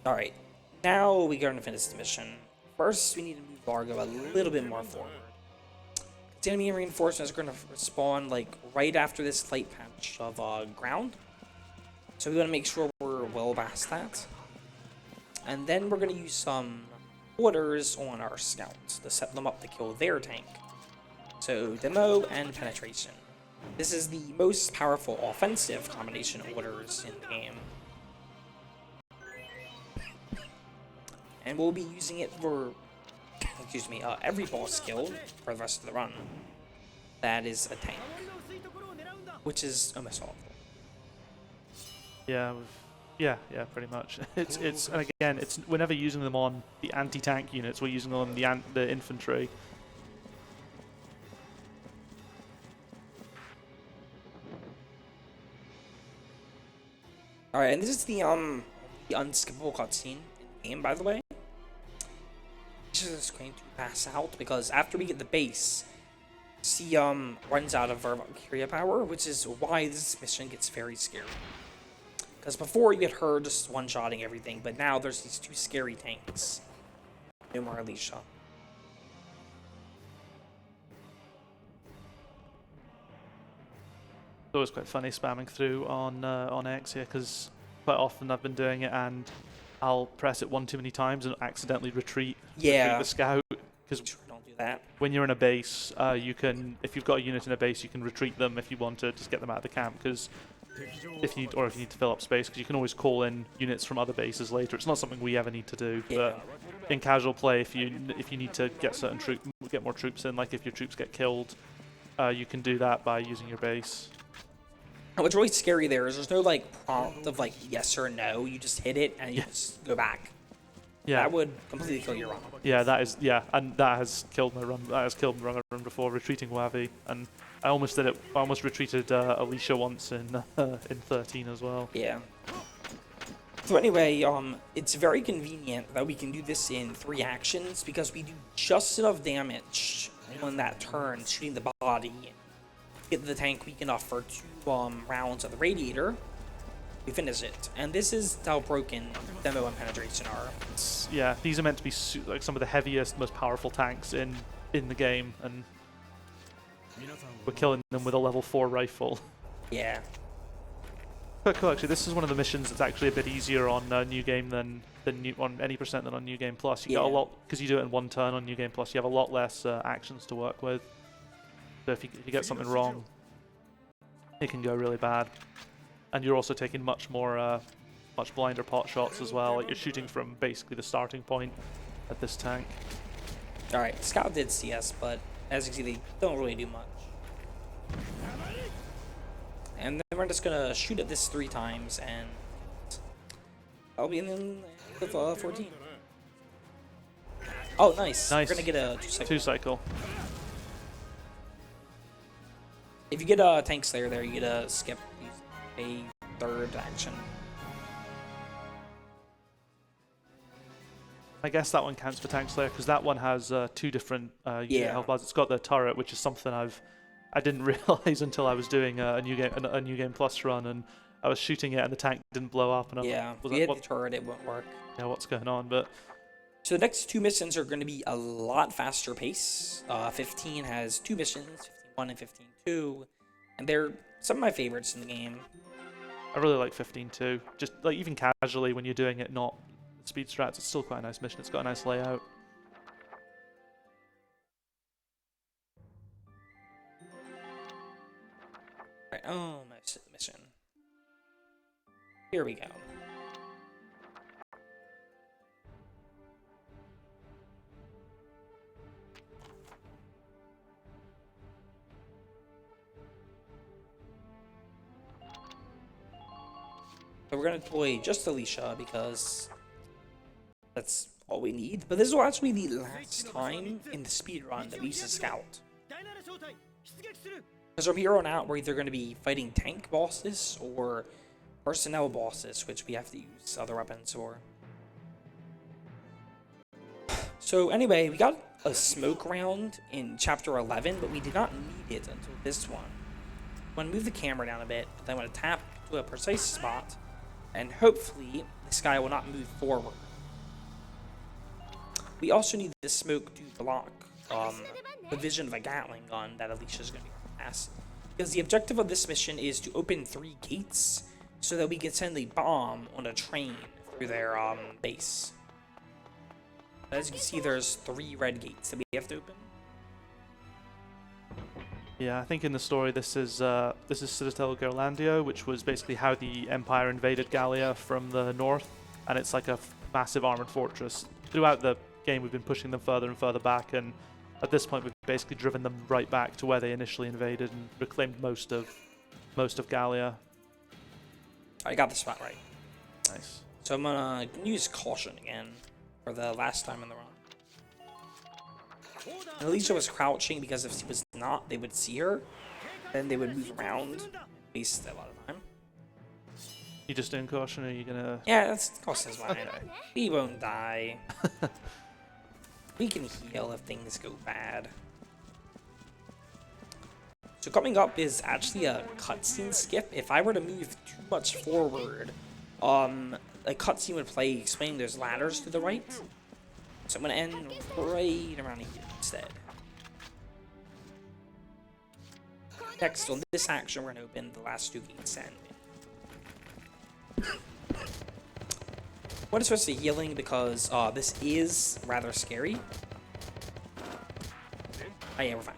Alright, now we're going to finish the mission. First, we need to move Largo a little bit more forward. The enemy reinforcements are going to spawn like right after this light patch of ground. So we want to make sure we're well past that. And then we're going to use some orders on our scouts to set them up to kill their tank. So demo and penetration. This is the most powerful offensive combination of orders in the game. And we'll be using it for, excuse me, every boss skill for the rest of the run. That is a tank, which is almost all of them. Yeah, pretty much. It's and again, it's we're never using them on the anti-tank units. We're using them on the infantry. All right, and this is the unskippable cutscene in the game, by the way. This is going to pass out because after we get the base, she runs out of her Valkyria power, which is why this mission gets very scary. Because before you get her just one-shotting everything, but now there's these 2 scary tanks. No more Alicia. It's always quite funny spamming through on X here, because quite often I've been doing it and I'll press it one too many times and accidentally retreat the scout. Because don't do that. When you're in a base, you can, if you've got a unit in a base, you can retreat them if you want to, just get them out of the camp. Because if you need to fill up space, because you can always call in units from other bases later. It's not something we ever need to do, but in casual play, if you need to get get more troops in, like if your troops get killed, you can do that by using your base. And what's really scary there is there's no like prompt of like yes or no. You just hit it and you just go back. Yeah, that would completely kill your run. Yeah, and that has killed my run. That has killed my run before, retreating Wavi, and I almost did it. I almost retreated Alicia once in 13 as well. Yeah. So anyway, it's very convenient that we can do this in 3 actions because we do just enough damage on that turn, shooting the body, get the tank weak enough for 2 rounds of the radiator. We finish it, and this is how broken demo and penetration are. Yeah, these are meant to be like some of the heaviest, most powerful tanks in the game, and we're killing them with a level 4 rifle. Yeah. Quite cool, actually. This is one of the missions that's actually a bit easier on New Game than on any percent than on New Game Plus. You get a lot, because you do it in 1 turn on New Game Plus. You have a lot less actions to work with. So if you get something wrong, it can go really bad. And you're also taking much blinder pot shots as well. Like you're shooting from basically the starting point at this tank. All right, Scout did CS, but as you can see, they don't really do much. we're just gonna shoot at this 3 times, and I'll be in the end of 14. Oh, nice. Nice. We're gonna get a 2-cycle. If you get a Tank Slayer there, you get a skip a 3rd action. I guess that one counts for Tank Slayer because that one has 2 different unit health bars. It's got the turret, which is something I didn't realize until I was doing a new game plus run, and I was shooting it and the tank didn't blow up. And if you hit the turret, it won't work. Yeah, what's going on? But so the next 2 missions are going to be a lot faster pace. 15 has 2 missions, 15-1 and 15-2, and they're some of my favorites in the game. I really like 15 too. Just like even casually when you're doing it, not speed strats, it's still quite a nice mission. It's got a nice layout. Right, oh, my mission. Here we go. So we're going to deploy just Alicia because that's all we need. But this will actually be the last time in the speedrun that we use a scout. Because from here on out, we're either going to be fighting tank bosses or personnel bosses, which we have to use other weapons for. So anyway, we got a smoke round in chapter 11, but we did not need it until this one. I'm going to move the camera down a bit, then I'm going to tap to a precise spot, and hopefully this guy will not move forward. We also need the smoke to block the vision of a Gatling gun that Alicia's going to be able to pass. Because the objective of this mission is to open 3 gates so that we can send a bomb on a train through their base. As you can see, there's 3 red gates that we have to open. Yeah, I think in the story this is Citadel Gerlandio, which was basically how the Empire invaded Gallia from the north, and it's like a massive armored fortress. Throughout the game, we've been pushing them further and further back, and at this point, we've basically driven them right back to where they initially invaded and reclaimed most of Gallia. I got the spot right. Nice. So I'm gonna use caution again for the last time in the run. And Alicia was crouching because if she was not, they would see her. Then they would move around. Waste a lot of time. You just doing caution, or are you gonna? Yeah, that's caution's fine. Okay. We won't die. We can heal if things go bad. So coming up is actually a cutscene skip. If I were to move too much forward, a cutscene would play explaining there's ladders to the right. So I'm gonna end right around here instead. Next on this action, we're gonna open the last 2 gates and want to switch to healing because this is rather scary. Oh yeah, we're fine.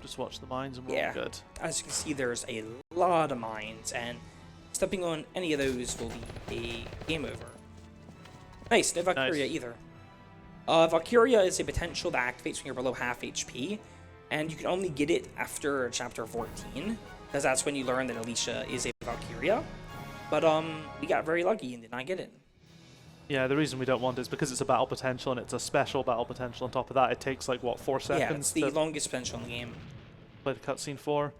Just watch the mines and we're all good. As you can see, there's a lot of mines, and stepping on any of those will be a game over. Nice, no Valkyria either. Valkyria is a potential that activates when you're below half HP, and you can only get it after chapter 14, because that's when you learn that Alicia is a Valkyria. But we got very lucky and did not get it. Yeah, the reason we don't want it is because it's a battle potential, and it's a special battle potential. On top of that, it takes like, what, 4 seconds? Yeah, it's the longest potential in the game. Play the cutscene for.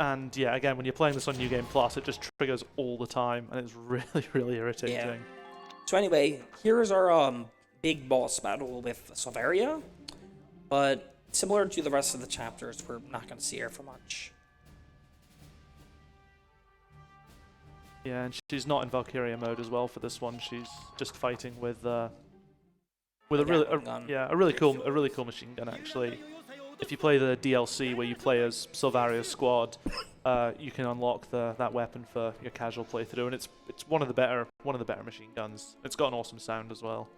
And yeah, again, when you're playing this on New Game Plus, it just triggers all the time, and it's really, really irritating. Yeah. So anyway, here's our big boss battle with Valkyria, but similar to the rest of the chapters, we're not going to see her for much. Yeah, and she's not in Valkyria mode as well for this one. She's just fighting with a really cool machine gun actually. If you play the DLC where you play as Silvaria's squad, you can unlock that weapon for your casual playthrough, and it's one of the better machine guns. It's got an awesome sound as well.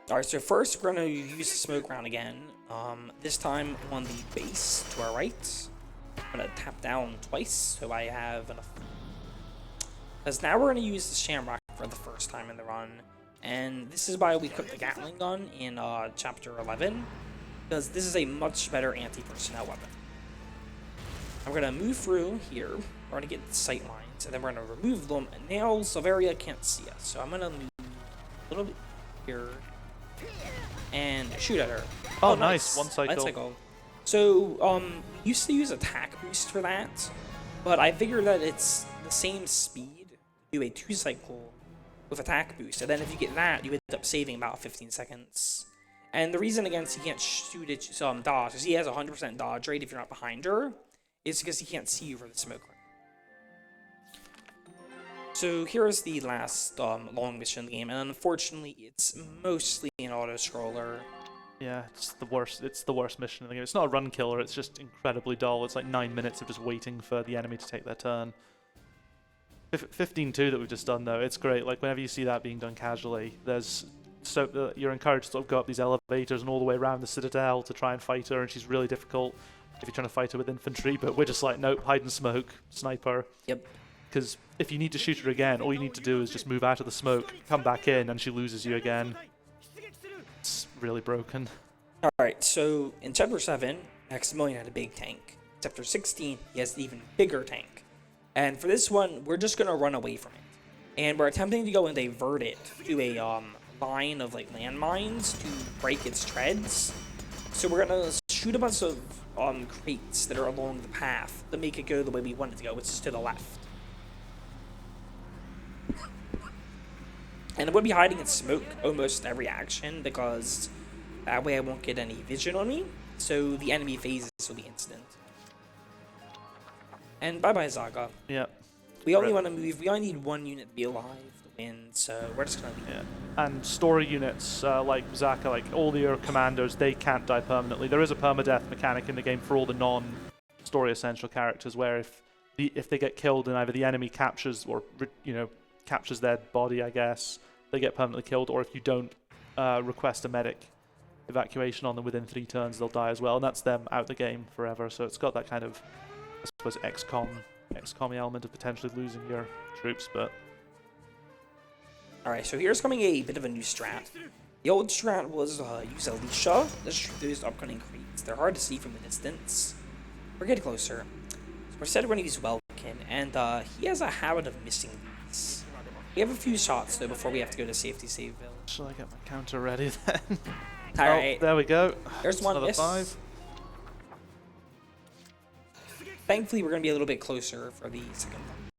Alright, so first we're going to use the smoke round again. This time on the base to our right. I'm going to tap down twice so I have enough. Because now we're going to use the Shamrock for the first time in the run. And this is why we equipped the Gatling gun in chapter 11. Because this is a much better anti-personnel weapon. I'm gonna move through here. We're gonna get the sight lines, and then we're gonna remove them. And now Valkyria can't see us, so I'm gonna move a little bit here and shoot at her. Oh, nice. One cycle. One cycle. So, we used to use attack boost for that, but I figured that it's the same speed to do a 2-cycle with attack boost, and then if you get that, you end up saving about 15 seconds. And the reason against he can't shoot it dodge, because he has a 100% dodge rate if you're not behind her, is because he can't see you for the smoke ring. So here's the last long mission in the game, and unfortunately, it's mostly an auto-scroller. Yeah, it's the worst. It's the worst mission in the game. It's not a run killer. It's just incredibly dull. It's like 9 minutes of just waiting for the enemy to take their turn. 15-2 that we've just done though, it's great. Like whenever you see that being done casually, you're encouraged to sort of go up these elevators and all the way around the Citadel to try and fight her, and she's really difficult if you're trying to fight her with infantry. But we're just like, nope, hide and smoke, sniper. Yep. Because if you need to shoot her again, all you need to do is just move out of the smoke, come back in, and she loses you again. It's really broken. All right, so in Chapter 7, Maximilian had a big tank. Chapter 16, he has an even bigger tank. And for this one, we're just going to run away from it. And we're attempting to go and divert it to a line of like landmines to break its treads. So we're going to shoot a bunch of crates that are along the path to make it go the way we want it to go, which is to the left. And I'm going to be hiding in smoke almost every action, because that way I won't get any vision on me. So the enemy phases will be instant. And bye-bye, Zaga. Yeah. We only want to move. We only need 1 unit to be alive to win, so we're just going to leave. Yeah. And story units like Zaka, like all your commanders, they can't die permanently. There is a permadeath mechanic in the game for all the non-story essential characters, where if they get killed and either the enemy captures or captures their body, I guess, they get permanently killed, or if you don't request a medic evacuation on them within 3 turns, they'll die as well, and that's them out the game forever. So it's got that kind of, I suppose, XCOM element of potentially losing your troops. But alright, so here's coming a bit of a new strat. The old strat was use Alicia. Let's shoot those upcoming creeps. They're hard to see from the distance. We're getting closer. So instead we're going to use Welkin, and he has a habit of missing these. We have a few shots though before we have to go to safety save village. Shall I get my counter ready then? Alright. Oh, there we go. There's one another miss. 5. Thankfully, we're going to be a little bit closer for the second one.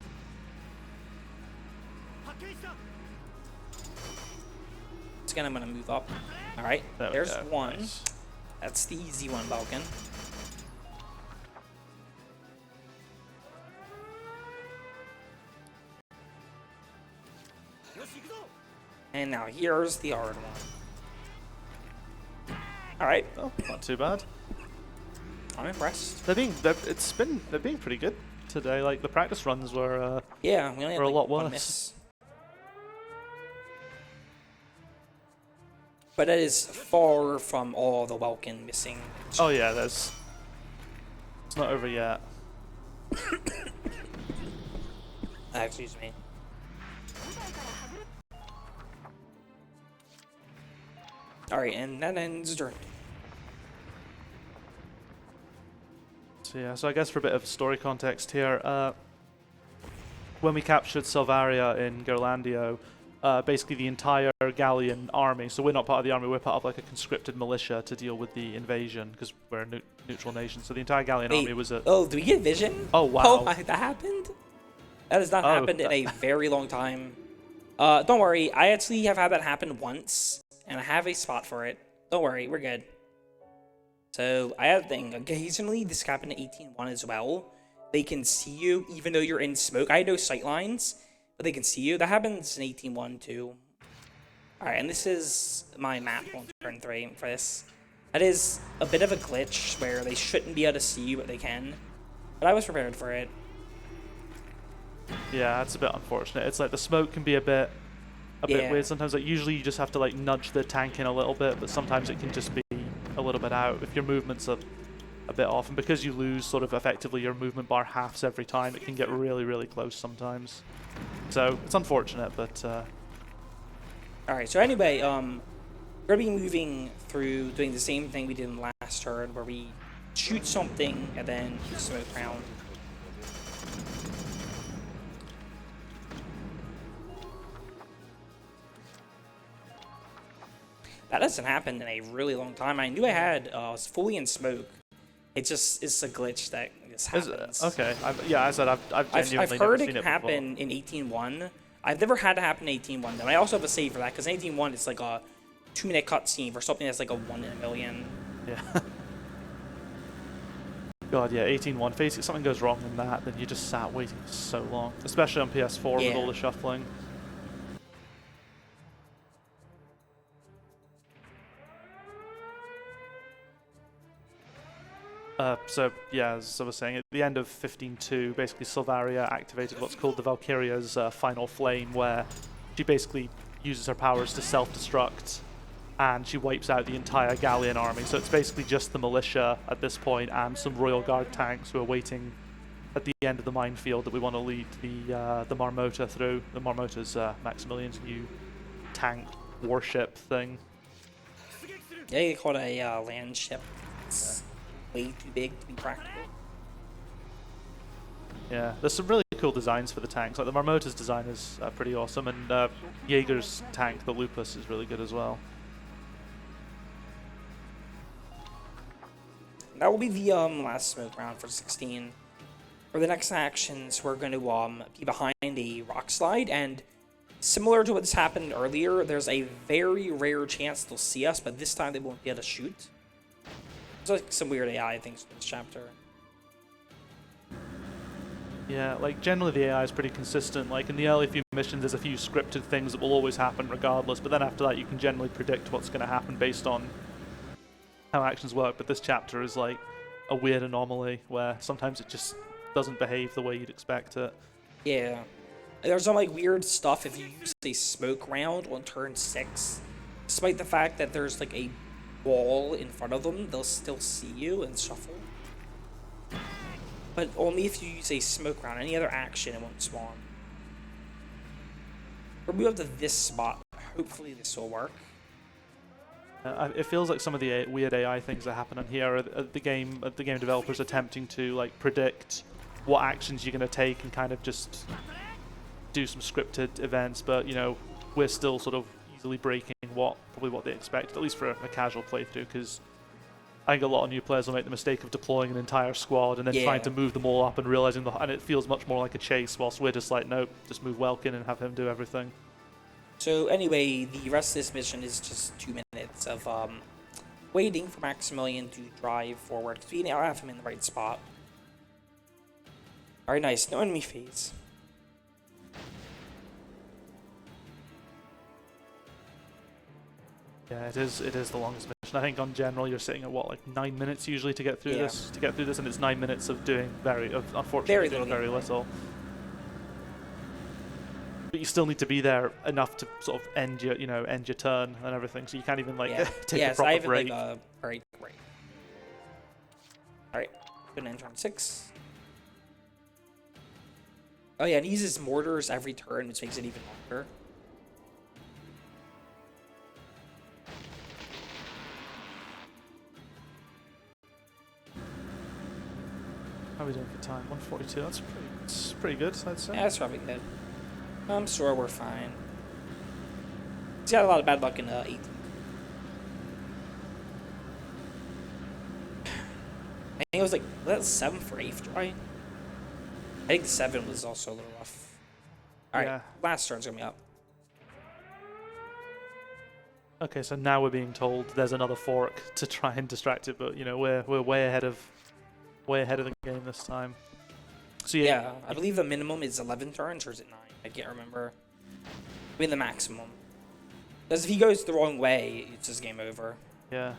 Once again, I'm going to move up. Alright, there's one. Nice. That's the easy one, Balkan. And now here's the hard one. Alright. Oh, not too bad. I'm impressed. They're being pretty good today. Like the practice runs were yeah, we only had a like lot one worse. Miss. But that is far from all the Welkin missing. Oh yeah, it's not over yet. Excuse me. Alright, and that ends turn. So yeah, so I guess for a bit of story context here, when we captured Salvaria in Gerlandio, basically the entire Gallian army, so we're not part of the army, we're part of like a conscripted militia to deal with the invasion, because we're a neutral nation, so the entire Gallian army was a... Oh, do we get vision? Oh, wow. Oh, that happened? That has not happened in a very long time. Don't worry, I actually have had that happen once, and I have a spot for it. Don't worry, we're good. So, I have a thing. Occasionally, this happened in 18.1 as well. They can see you, even though you're in smoke. I had no sight lines, but they can see you. That happens in 18.1 too. Alright, and this is my map on turn 3 for this. That is a bit of a glitch where they shouldn't be able to see you, but they can. But I was prepared for it. Yeah, it's a bit unfortunate. It's like the smoke can be a bit weird. Sometimes, like usually you just have to like nudge the tank in a little bit, but sometimes it can just be a little bit out if your movements are a bit off, and because you lose sort of effectively your movement bar halves every time, it can get really, really close sometimes. So it's unfortunate, but alright, so anyway, we're gonna be moving through doing the same thing we did in the last turn, where we shoot something and then smoke round. That hasn't happened in a really long time. I knew I had was fully in smoke. It's a glitch that this happens. Okay, as I said, I've genuinely I've heard never seen it it happen in 18.1. I've never had it happen in 18.1 though. I also have a save for that because in 18.1 it's like a 2-minute cutscene for something that's like a 1 in a million. Yeah. God, yeah, 18.1. If something goes wrong in that, then you just sat waiting for so long, especially on PS4 with all the shuffling. So yeah, as I was saying, at the end of 15.2, basically Silvaria activated what's called the Valkyria's final flame, where she basically uses her powers to self-destruct, and she wipes out the entire Galleon army. So it's basically just the militia at this point and some Royal Guard tanks who are waiting at the end of the minefield that we want to lead the Marmota through. The Marmota's Maximilian's new tank warship thing. Yeah, you call it a land ship. It's way too big to be practical. Yeah, there's some really cool designs for the tanks. Like the Marmota's design is pretty awesome, and Jaeger's tank, the Lupus, is really good as well. That will be the last smoke round for 16. For the next actions, we're going to be behind a rock slide, and similar to what's happened earlier, there's a very rare chance they'll see us, but this time they won't be able to shoot. There's like some weird AI things in this chapter. Yeah, like generally the AI is pretty consistent. Like in the early few missions, there's a few scripted things that will always happen regardless, but then after that you can generally predict what's going to happen based on how actions work. But this chapter is like a weird anomaly where sometimes it just doesn't behave the way you'd expect it. Yeah. There's some like weird stuff if you use a smoke round on turn 6. Despite the fact that there's like a wall in front of them, they'll still see you and shuffle. But only if you use a smoke round. Any other action, it won't spawn. We'll move up to this spot. Hopefully this will work. It feels like some of the weird AI things that happen on here are the game developers attempting to like predict what actions you're going to take and kind of just do some scripted events, but you know, we're still sort of easily breaking probably what they expect, at least for a casual playthrough, because I think a lot of new players will make the mistake of deploying an entire squad and then trying to move them all up and realizing and it feels much more like a chase, whilst we're just like, nope, just move Welkin and have him do everything. So anyway, the rest of this mission is just 2 minutes of waiting for Maximilian to drive forward, because we now have him in the right spot. Alright, nice. No enemy phase. Yeah, it is the longest mission. I think on general you're sitting at what, like 9 minutes usually to get through this, and it's 9 minutes of doing unfortunately very little. But you still need to be there enough to sort of end your turn and everything, so you can't even like take a proper break. Break. Alright, good in turn 6. Oh yeah, and he uses mortars every turn, which makes it even longer. How are we doing for time? 1:42. That's pretty good, I'd say. Yeah, that's probably good. I'm sure we're fine. He's got a lot of bad luck in 18. I think it was like, was that 7 for 8th try? I think 7 was also a little rough. Alright, last turn's gonna be up. Okay, so now we're being told there's another fork to try and distract it, but you know we're way ahead of the game this time. So yeah, I believe the minimum is 11 turns, or is it 9? I can't remember. I mean the maximum. Because if he goes the wrong way, it's just game over. Yeah.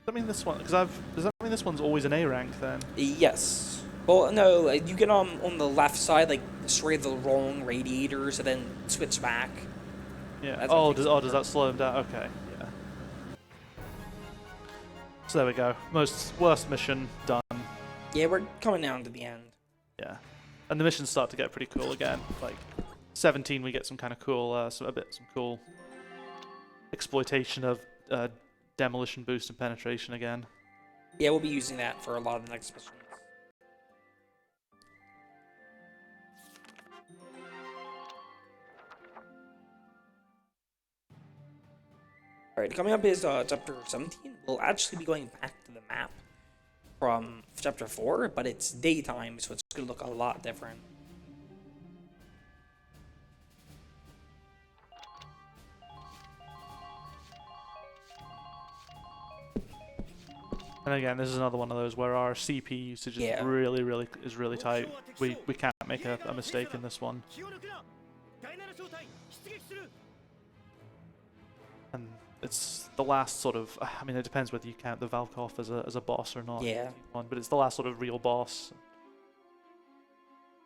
Does that mean this one? Does that mean this one's always an A rank then? Yes. Well, no, you can on the left side like destroy the wrong radiators and then switch back. Yeah. Does that slow him down? Okay. Yeah. So there we go. Worst mission done. Yeah, we're coming down to the end. Yeah. And the missions start to get pretty cool again. Like 17, we get some kind of cool, some cool exploitation of demolition boost and penetration again. Yeah, we'll be using that for a lot of the next missions. Alright, coming up is chapter 17. We'll actually be going back to the map from chapter 4, but it's daytime, so it's going to look a lot different. And again, this is another one of those where our CP usage is really tight. We can't make a mistake in this one. And it's the last sort of, I mean, it depends whether you count the Valkov as a boss or not. Yeah. But it's the last sort of real boss.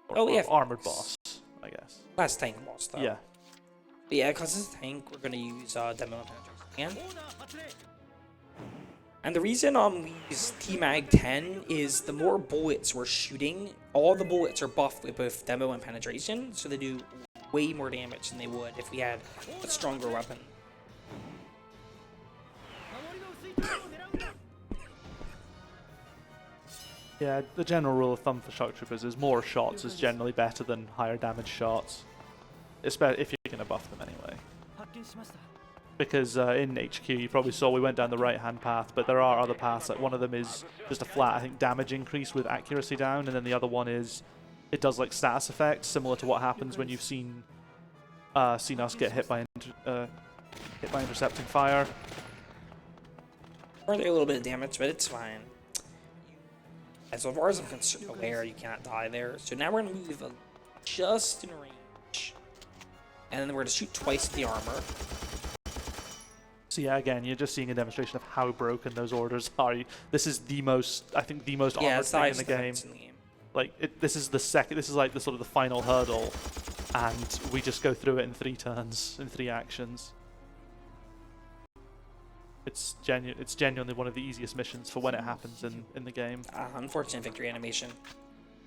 Or armored boss, I guess. Last tank boss, though. Yeah. But yeah, because this tank, we're going to use demo penetration again. And the reason we use T-Mag 10 is the more bullets we're shooting, all the bullets are buffed with both demo and penetration, so they do way more damage than they would if we had a stronger weapon. Yeah, the general rule of thumb for shock troopers is more shots is generally better than higher damage shots, especially if you're going to buff them anyway. Because in HQ, you probably saw we went down the right-hand path, but there are other paths. Like one of them is just a flat, I think, damage increase with accuracy down, and then the other one is it does like status effects, similar to what happens when you've seen us get hit by intercepting fire. Or a little bit of damage, but it's fine. As far as I'm aware, you cannot die there. So now we're going to move just in range. And then we're going to shoot twice at the armor. So yeah, again, you're just seeing a demonstration of how broken those orders are. This is the most, I think, the most armored thing in the game. Like, this is the second, this is like the sort of the final hurdle. And we just go through it in 3 turns, in 3 actions. It's genuinely one of the easiest missions for when it happens in the game. Unfortunate victory animation.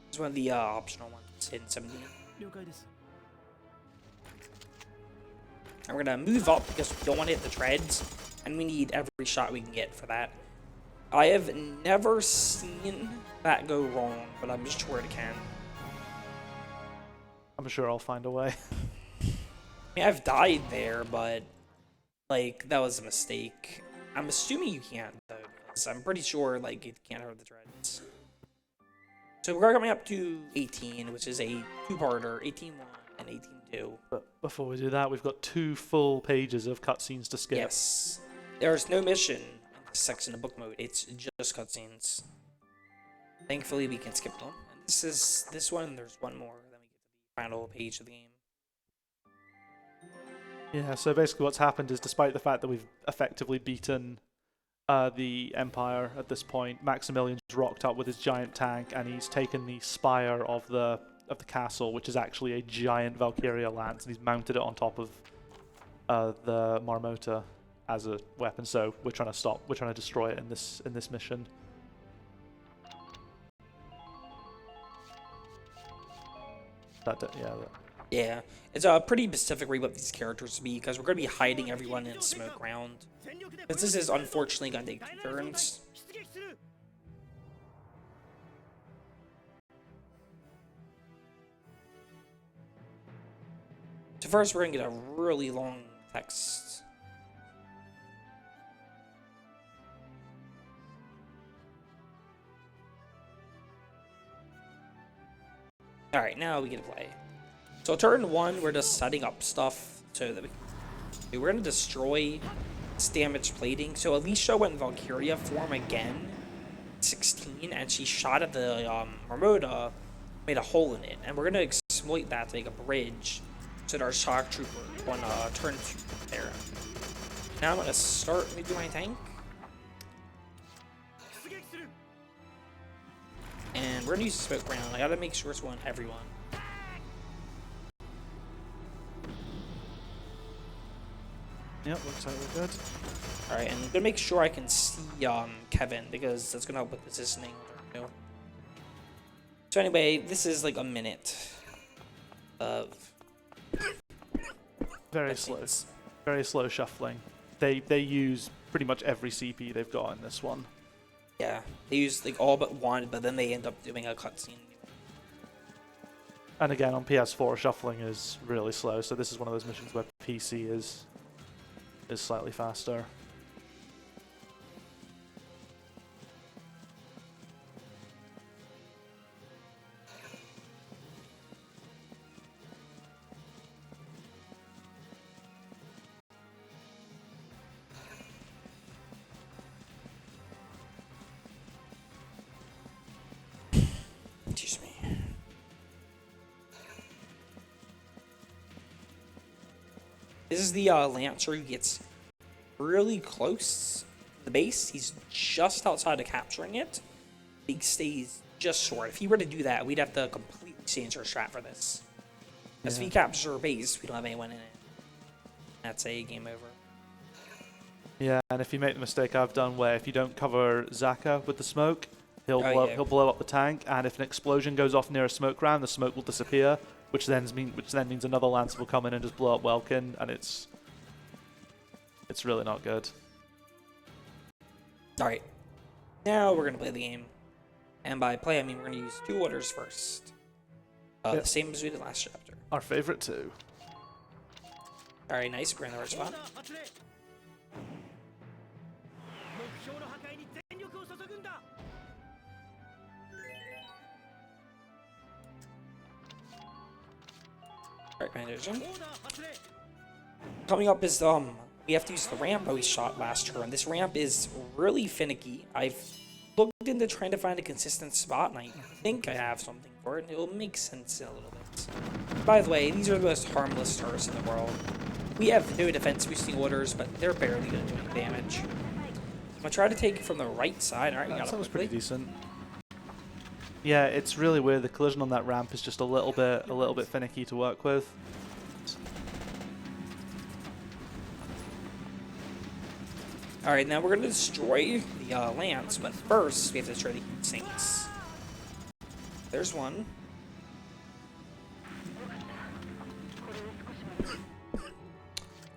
It's one of the optional ones in 17. And we're going to move up because we don't want to hit the treads, and we need every shot we can get for that. I have never seen that go wrong, but I'm sure it can. I'm sure I'll find a way. I mean, I've died there, but like, that was a mistake. I'm assuming you can't, though, because I'm pretty sure, like, it can't hurt the treads. So we're coming up to 18, which is a 2-parter, 18-1 and 18-2. But before we do that, we've got 2 full pages of cutscenes to skip. Yes. There's no mission in this section of book mode. It's just cutscenes. Thankfully, we can skip them. And this one, there's one more. Then we get to the final page of the game. Yeah, so basically what's happened is, despite the fact that we've effectively beaten the Empire at this point, Maximilian's rocked up with his giant tank, and he's taken the spire of the castle, which is actually a giant Valkyria lance, and he's mounted it on top of the Marmota as a weapon. So we're trying to destroy it in this mission. Yeah, it's pretty specific we want these characters to be, because we're going to be hiding everyone in smoke ground. Because this is unfortunately going to take 2 turns. So first we're going to get a really long text. Alright, now we get to play. So turn 1, we're just setting up stuff so that we're going to destroy this damaged plating. So Alicia went in Valkyria form again, 16, and she shot at the Marmota, made a hole in it. And we're going to exploit that to make a bridge so that our shock trooper on turn 2 there. Now I'm going to start maybe my tank. And we're going to use the smoke ground. I got to make sure it's one everyone. Yep, looks like we're good. Alright, and I'm gonna make sure I can see Kevin, because that's gonna help with positioning. So anyway, this is like a minute of very slow shuffling. They use pretty much every CP they've got in this one. Yeah, they use like all but one, but then they end up doing a cutscene. And again, on PS4, shuffling is really slow, so this is one of those missions where PC is slightly faster. Excuse me. This is the Lancer who gets really close to the base. He's just outside of capturing it. He stays just short. If he were to do that, we'd have to completely change our strat for this. Because if he captures our base, we don't have anyone in it. That's a game over. Yeah, and if you make the mistake I've done where if you don't cover Zaka with the smoke, he'll blow up the tank, and if an explosion goes off near a smoke round, the smoke will disappear, which then means another Lancer will come in and just blow up Welkin, and it's really not good. Alright, now we're going to play the game. And by play, I mean we're going to use 2 orders first. The same as we did last chapter. Our favorite too. Alright, nice. We're in the right spot. Alright, Mandarin. Coming up is, we have to use the ramp that we shot last turn. This ramp is really finicky. I've looked into trying to find a consistent spot, and I think I have something for it. It'll make sense in a little bit. By the way, these are the most harmless turrets in the world. We have no defense boosting orders, but they're barely going to do any damage. I'm going to try to take it from the right side. Alright, we got it. That was pretty decent. Yeah, it's really weird. The collision on that ramp is just a little bit finicky to work with. Alright, now we're going to destroy the Lance, but first we have to destroy the heat sinks. There's one.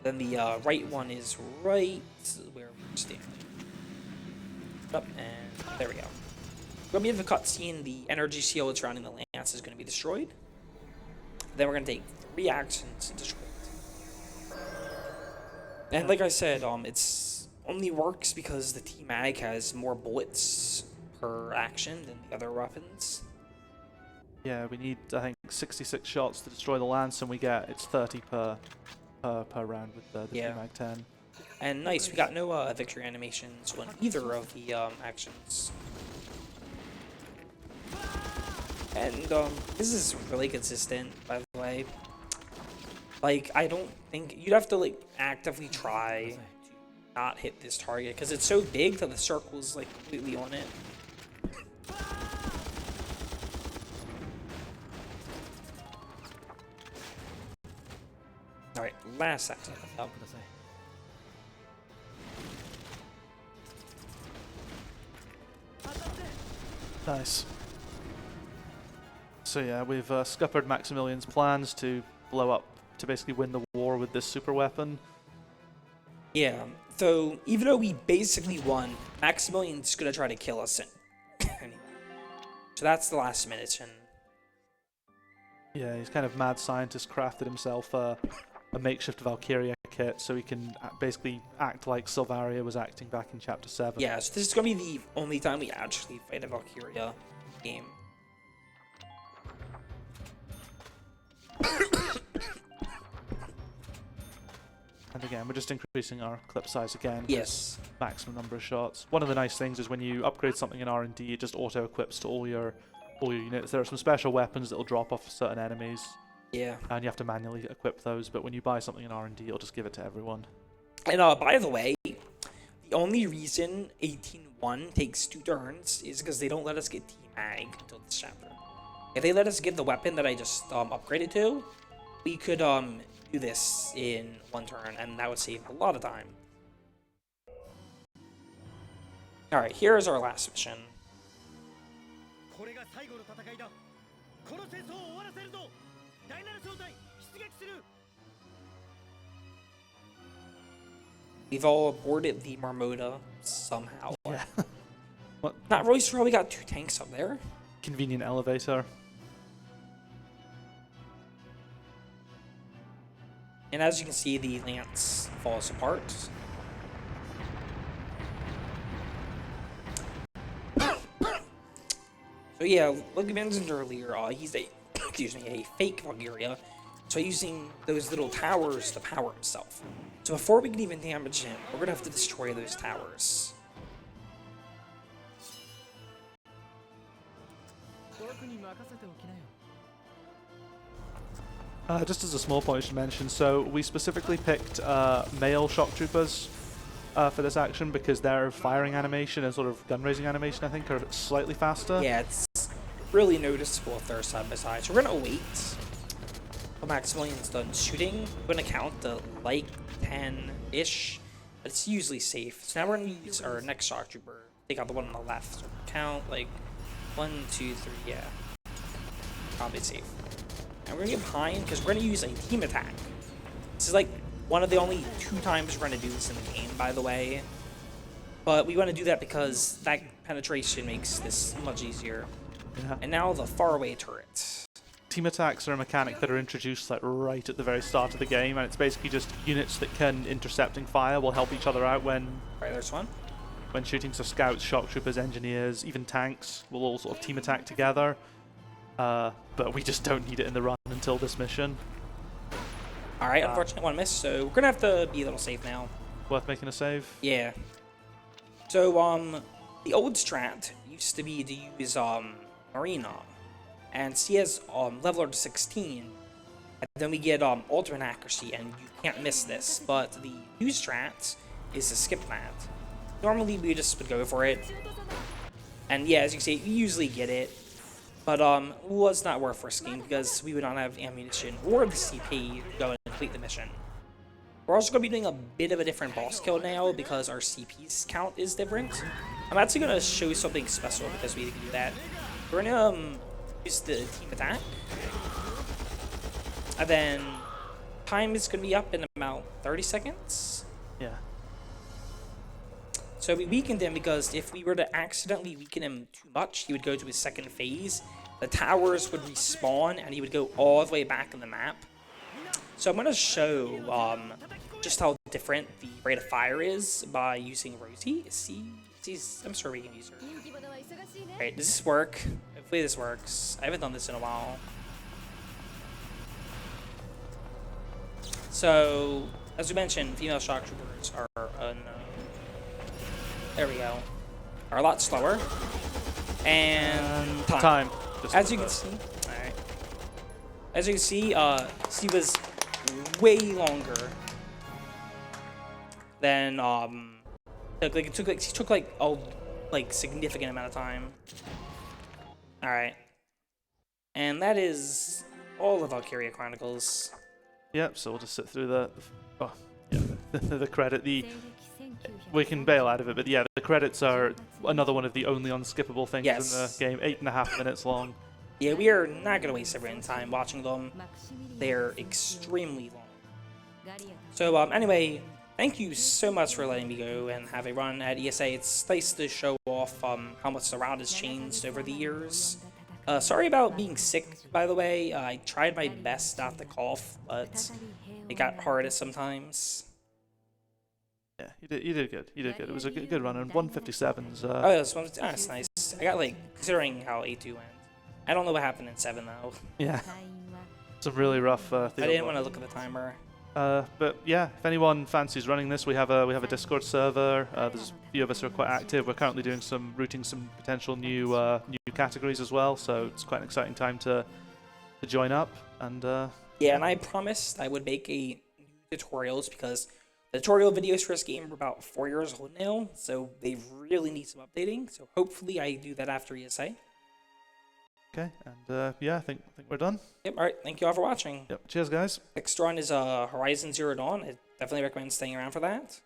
Then the right one is right where we're standing. Up, and there we go. When we have the cutscene, the energy shield surrounding the Lance is going to be destroyed. Then we're going to take 3 actions and destroy it. And like I said, it's only works because the T-Mag has more bullets per action than the other weapons. Yeah, we need, I think, 66 shots to destroy the Lance, and it's 30 per round with the T-Mag 10. And nice, we got no victory animations on either of the actions. And this is really consistent, by the way. Like, I don't think you'd have to like actively try to not hit this target because it's so big that the circle's like completely on it. All right, last action. Oh. Nice. So yeah, we've scuppered Maximilian's plans to blow up, to basically win the war with this super weapon. Yeah, so even though we basically won, Maximilian's gonna try to kill us. So that's the last minute. And yeah, he's kind of mad scientist crafted himself a makeshift Valkyria kit so he can basically act like Silvaria was acting back in Chapter 7. Yeah, so this is gonna be the only time we actually fight a Valkyria game. And again, we're just increasing our clip size again. Yes. Maximum number of shots. One of the nice things is when you upgrade something in R&D, it just auto-equips to all your units. There are some special weapons that will drop off certain enemies. Yeah. And you have to manually equip those, but when you buy something in R&D, it'll just give it to everyone. And by the way, the only reason 18-1 takes 2 turns is because they don't let us get T-Mag until this chapter. If they let us get the weapon that I just upgraded to, we could do this in 1 turn, and that would save a lot of time. Alright, here's our last mission. We've all boarded the Marmota somehow. Yeah. What? Not really sure how we got 2 tanks up there. Convenient elevator. And as you can see, the lance falls apart. So yeah, like we mentioned earlier, he's a excuse me, a fake Valkyria. So using those little towers to power himself. So before we can even damage him, we're gonna have to destroy those towers. Just as a small point to mention, so we specifically picked male shock troopers for this action because their firing animation and sort of gun raising animation, I think, are slightly faster. Yeah, it's really noticeable if they're side by side. So we're gonna wait till Maximilian's done shooting. We're gonna count to like 10-ish, but it's usually safe. So now we're gonna use our next shock trooper. Take out the one on the left. So count like 1, 2, 3. Yeah, probably safe. And we're gonna get behind because we're gonna use a team attack. This is like one of the only 2 times we're gonna do this in the game, by the way. But we want to do that because that penetration makes this much easier. Yeah. And now the faraway turret. Team attacks are a mechanic that are introduced like right at the very start of the game, and it's basically just units that can intercepting fire will help each other out when Right, there's one. when shooting. So scouts, shock troopers, engineers, even tanks will all sort of team attack together. But we just don't need it in the run until this mission. Alright, unfortunately one miss, so we're gonna have to be a little safe now. Worth making a save. Yeah. So, the old strat used to be to use, Marina. And she has, level up to 16. And then we get, ultimate accuracy, and you can't miss this. But the new strat is to skip that. Normally, we just would go for it. And yeah, as you can see, we usually get it. But, was not worth risking because we would not have ammunition or the CP to go and complete the mission. We're also going to be doing a bit of a different boss kill now because our CP's count is different. I'm actually going to show you something special because we can do that. We're going to use the team attack. And then time is going to be up in about 30 seconds. Yeah. So we weakened him because if we were to accidentally weaken him too much, he would go to his second phase. The towers would respawn and he would go all the way back in the map. So I'm going to show just how different the rate of fire is by using Rosie. I'm sure we can use her. Alright, does this work? Hopefully this works. I haven't done this in a while. So, as we mentioned, female shock troopers are, there we go, are a lot slower. And time. As you can see, alright. As you can see, she was way longer than it took like a significant amount of time. All right, and that is all of Valkyria Chronicles. Yep. So we'll just sit through the credit. We can bail out of it, but yeah, the credits are another one of the only unskippable things in the game. 8.5 minutes long. Yeah, we are not going to waste everyone's time watching them. They're extremely long. So, anyway, thank you so much for letting me go and have a run at ESA. It's nice to show off how much the route has changed over the years. Sorry about being sick, by the way. I tried my best not to cough, but it got hard at sometimes. Yeah, you did good. You did good. It was a good run, and 157's... Oh, yeah, that's nice. I got, considering how A2 went. I don't know what happened in 7, though. Yeah. Some really rough... I didn't want to look at the timer. But yeah, if anyone fancies running this, we have a Discord server. There's a few of us who are quite active. We're currently doing routing some potential new categories as well, so it's quite an exciting time to join up. And yeah, and I promised I would make new tutorials because the tutorial videos for this game are about 4 years old now, so they really need some updating. So hopefully I do that after ESA. Okay, and yeah, I think we're done. Yep, alright, thank you all for watching. Yep, cheers guys. Next run is Horizon Zero Dawn. I definitely recommend staying around for that.